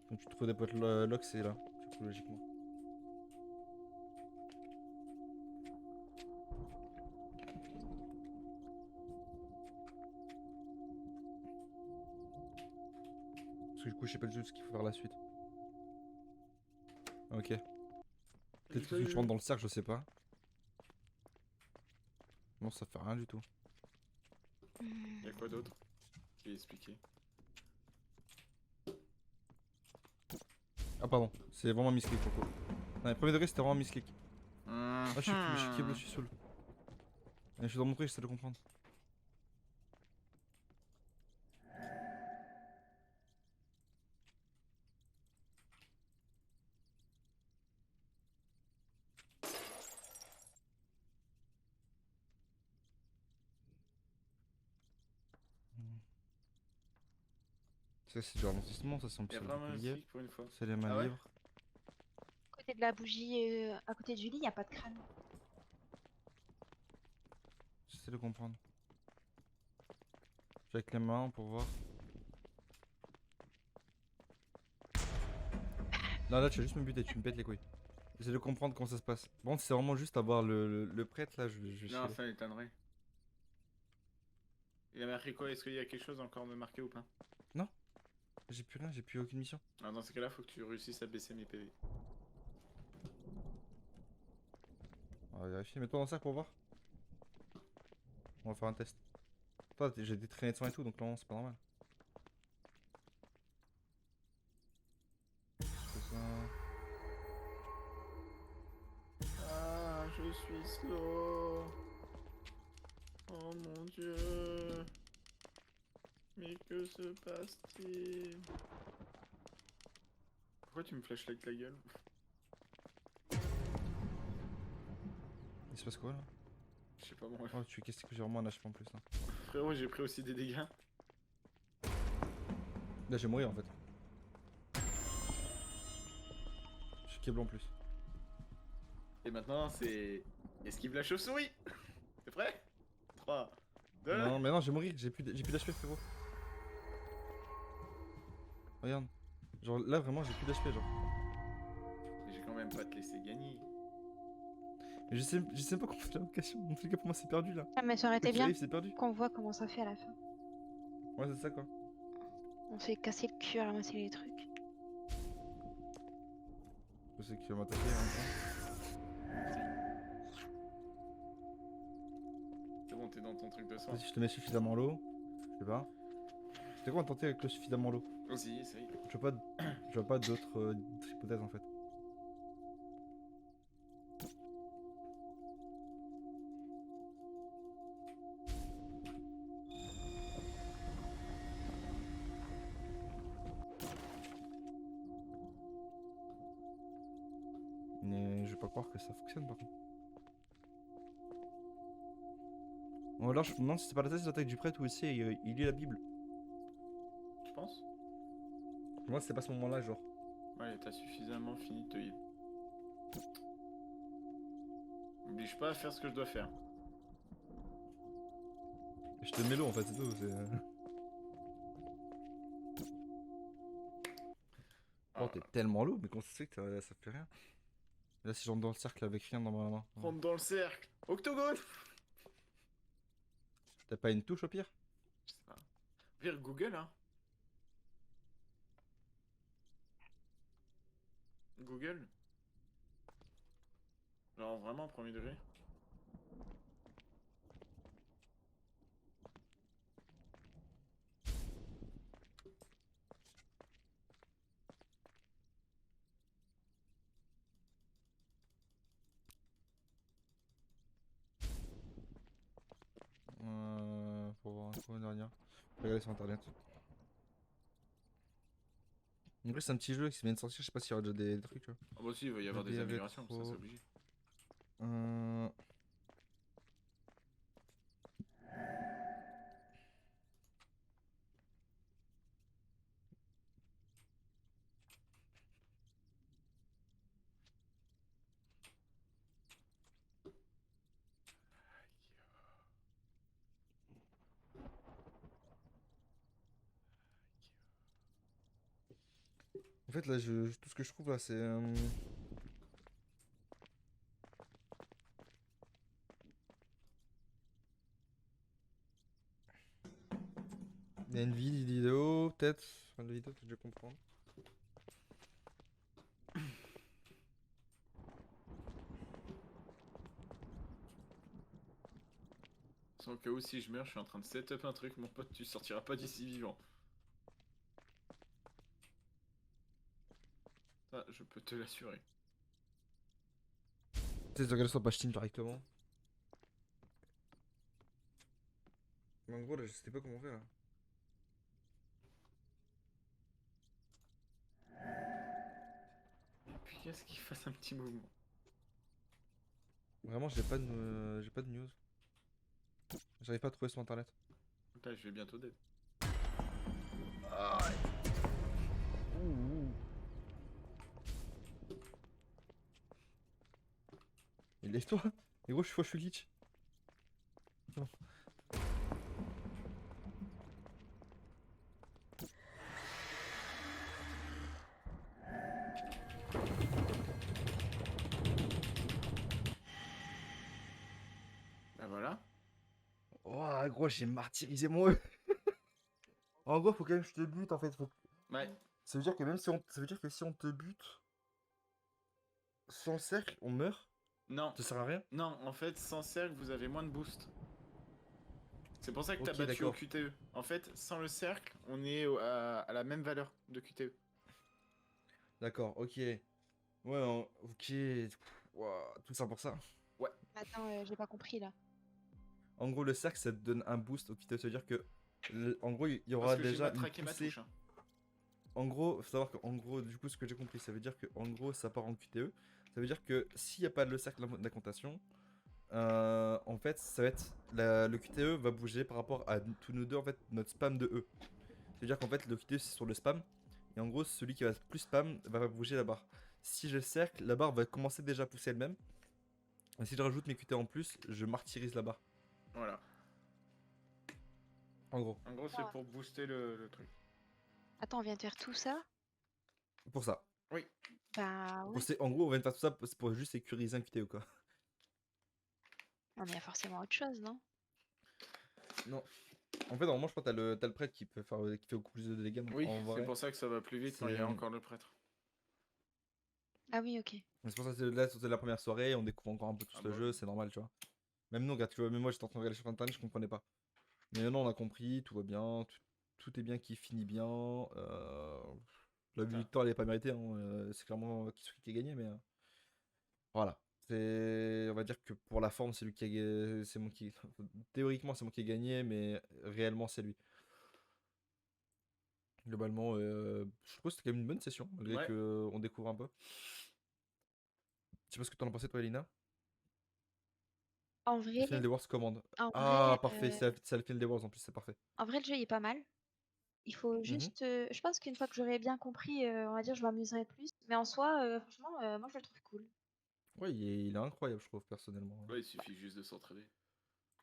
Quand tu trouves des potes lock, c'est là, du coup, logiquement. Parce que du coup, je sais pas du tout ce qu'il faut faire la suite. Ok. Peut-être que je rentre dans le cercle, je sais pas. Non, ça fait rien du tout. Y'a quoi d'autre? Je vais expliquer. Ah, pardon, c'est vraiment misclick, Coco. Non, le premier degré, c'était vraiment misclick. Ah, je suis câble, je suis saoul. Et je suis dans mon truc, j'essaie de comprendre. Ça, c'est du ralentissement, ça, c'est un Y'a petit vraiment un collier. flic pour une fois. C'est les mains Ah ouais? libres. À côté de la bougie, à côté du lit, il n'y a pas de crâne. J'essaie de comprendre. Je fais avec les mains pour voir. Là, tu vas juste me buter, tu me pètes les couilles. J'essaie de comprendre comment ça se passe. Bon, c'est vraiment juste avoir le prêtre là, je vais Non, chialer. ça m'étonnerait. Il a marqué quoi? Est-ce qu'il y a quelque chose encore de marqué ou pas? J'ai plus rien, j'ai plus aucune mission. Alors dans ce cas-là, faut que tu réussisses à baisser mes PV. On va vérifier, mets-toi dans le sac pour voir. On va faire un test. Toi, j'ai des traînées de sang et tout, donc non, c'est pas normal. C'est ça. Ah, je suis slow. Oh mon dieu. Mais que se passe-t-il? Pourquoi tu me flashlight la gueule? Il se passe quoi là? Je sais pas moi. Oh, tu qu'est-ce que j'ai vraiment un HP en plus là. Frérot, j'ai pris aussi des dégâts. Là, j'ai mourir en fait. Je suis câble en plus. Et maintenant, c'est... Esquive la chauve-souris. T'es prêt? 3, 2... Non, mais non, j'ai mourir, j'ai plus d'HP frérot. Regarde. Genre là, vraiment, j'ai plus d'HP, genre. Mais j'ai quand même pas te laisser gagner. Mais je sais pas comment faire la location. En tout cas, pour moi, c'est perdu là. Ah, mais ça aurait été Quoi qu'il bien arrive, c'est perdu. qu'on voit comment ça fait à la fin. Ouais, c'est ça quoi. On s'est cassé le cul à ramasser les trucs. Je sais qu'il va m'attaquer en même C'est bon, t'es dans ton truc de temps. soin. Si je te mets suffisamment l'eau, je sais pas. C'est quoi, on va tenter avec le suffisamment l'eau. Aussi, essaye. Je vois pas d'autres hypothèses en fait. Mais je vais pas croire que ça fonctionne par contre. Ou alors je me demande si c'est pas la thèse d'attaque du prêtre ou aussi il lit la Bible. Tu penses? Moi c'est pas ce moment là genre. Ouais, t'as suffisamment fini de te heal. M'oblige pas à faire ce que je dois faire. Je te mets l'eau en fait, c'est tout. Oh t'es tellement lourd, mais comment ça se fait que ça fait rien? Là si j'entre dans le cercle avec rien dans ma main. Rentre dans le cercle. Octogone. T'as pas une touche au pire? Je sais pas. Vire Google, hein. Google. Genre vraiment premier degré. Pour voir un coup une dernière. Je vais regarder sur internet. En vrai c'est un petit jeu qui vient de sortir, je sais pas s'il y aura déjà des trucs tu vois. Ah bah si, il va y avoir des Des améliorations, ça rétro. c'est obligé. Euh... En fait là tout ce que je trouve là c'est... Il y a une vidéo peut-être. Enfin, la vidéo peut-être je vais comprendre. Sans cas où si je meurs, je suis en train de setup un truc, mon pote, tu sortiras pas d'ici vivant. Ça, je peux te l'assurer. Tu sais, regarder sur page Steam directement. Mais en gros, là, je sais pas comment faire là. Et puis qu'est-ce qu'il fasse un petit mouvement. Vraiment, j'ai pas de news. J'arrive pas à trouver sur internet. Là, je vais bientôt dead. Et lève-toi. Et gros, je suis glitch. Non. Bah voilà. Oh, gros, j'ai martyrisé mon œuf. En gros, faut quand même que je te bute en fait. Ouais. Ça veut dire que même si on, ça veut dire que si on te bute sans le cercle, on meurt. Non. Ça sert à rien. Non, en fait, sans cercle, vous avez moins de boost. C'est pour ça que t'as Ok, battu au d'accord. QTE. En fait, sans le cercle, on est à la même valeur de QTE. D'accord, ok. Ouais, ok. Ouah, tout ça pour ça. Attends, j'ai pas compris là. En gros, le cercle, ça te donne un boost au QTE. Ça veut dire que, en gros, il y Parce aura que j'ai déjà une matraqué ma poussée. touche. Hein. En gros, faut savoir qu'en gros, du coup, ce que j'ai compris, ça veut dire que, en gros, ça part en QTE. Ça veut dire que s'il n'y a pas le cercle d'incantation, en fait, ça va être le QTE va bouger par rapport à tous nous deux, en fait, notre spam de E. C'est-à-dire qu'en fait, le QTE c'est sur le spam, et en gros, celui qui va plus spam va bouger la barre. Si je cercle, la barre va commencer déjà à pousser elle-même. Et si je rajoute mes QTE en plus, je martyrise la barre. Voilà. En gros, En gros, c'est pour booster le truc. Attends, on vient de faire tout ça? pour ça. Oui. Bah ouais. En gros, on vient de faire tout ça pour juste sécuriser un QTE, quoi. Non, mais il y a forcément autre chose, non? Non. En fait, normalement, je crois que t'as le prêtre qui peut faire, qui fait beaucoup plus de dégâts. Donc Oui, en c'est vrai, pour ça que ça va plus vite quand il y c'est- a encore le prêtre. Ah oui, ok. c'est pour ça que là, c'était la première soirée, on découvre encore un peu tout Ah le bah jeu, oui. c'est normal, tu vois. Même nous, regarde, tu vois, même moi, j'étais en train de regarder sur internet, je comprenais pas. Mais maintenant, on a compris, tout va bien, tout est bien qui finit bien. La victoire, elle est pas méritée, hein, c'est clairement Kisuke qui a gagné, mais voilà. On va dire que pour la forme, c'est lui qui a gagné, c'est moi qui. Théoriquement, c'est moi qui ai gagné, mais réellement, c'est lui. Globalement, je trouve que c'était quand même une bonne session, malgré Ouais. que on découvre un peu. Je sais pas ce que t'en as pensé, toi, Elina. En Le vrai, final des Wars commande. en Ah, vrai, parfait, c'est le final des Wars en plus, c'est parfait. en vrai, le jeu il est pas mal. Il faut Mhm. juste, je pense qu'une fois que j'aurai bien compris, on va dire, je m'amuserai plus. Mais en soi, franchement, moi je le trouve cool. Ouais, il est incroyable, je trouve, personnellement. Ouais, il suffit juste de s'entraîner.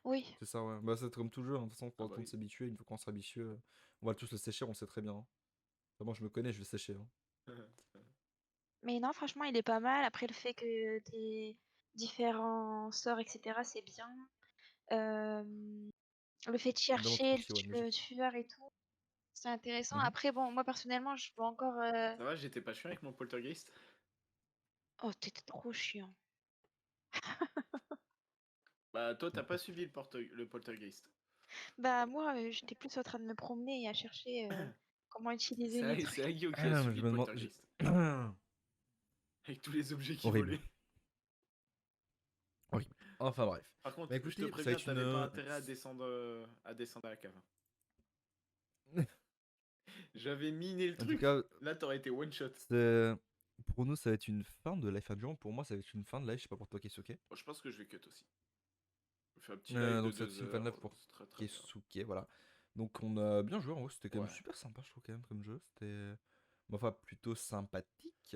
Oui. C'est ça, ouais. Bah, c'est comme tout jeu, hein. De toute façon, faut Ah bah attendre de oui. s'habituer. Une fois qu'on sera habitué, on va tous le sécher, on sait très bien. Hein. Enfin, moi, je me connais, je vais le sécher. Hein. Mais non, franchement, il est pas mal. Après, le fait que t'aies différents sorts, etc., c'est bien. Euh, le fait de Évidemment que chercher Toki, ouais, le logique. tueur et tout, c'est intéressant. Mhm. Après, bon, moi personnellement, je vois encore. Ça va, j'étais pas chiant avec mon poltergeist. Oh, t'étais trop chiant. Bah, toi, t'as pas suivi le poltergeist. Bah, moi, j'étais plus en train de me promener et à chercher comment utiliser les C'est trucs. Agio qui Ah a non, mais suivi je le me demande. poltergeist. Avec tous les objets qui Horrible. volaient. Horrible. Enfin, bref. Par contre, Bah je te écoutez, ça va préviens, être t'avais pas une. intérêt à descendre à la cave. J'avais miné le En tout truc. cas, Là, t'aurais été one shot. pour nous, ça va être une fin de life endurant. Pour moi, ça va être une fin de life. Je sais pas pour toi, Keisuke. Bon, je pense que je vais cut aussi. Je vais faire un petit live de Donc, ça va être 2 une fin de life heures. pour C'est très très bien. Keisuke, voilà. Donc, on a bien joué. En vrai, c'était quand même Ouais. super sympa, je trouve, quand même, comme jeu. C'était. Enfin, plutôt sympathique.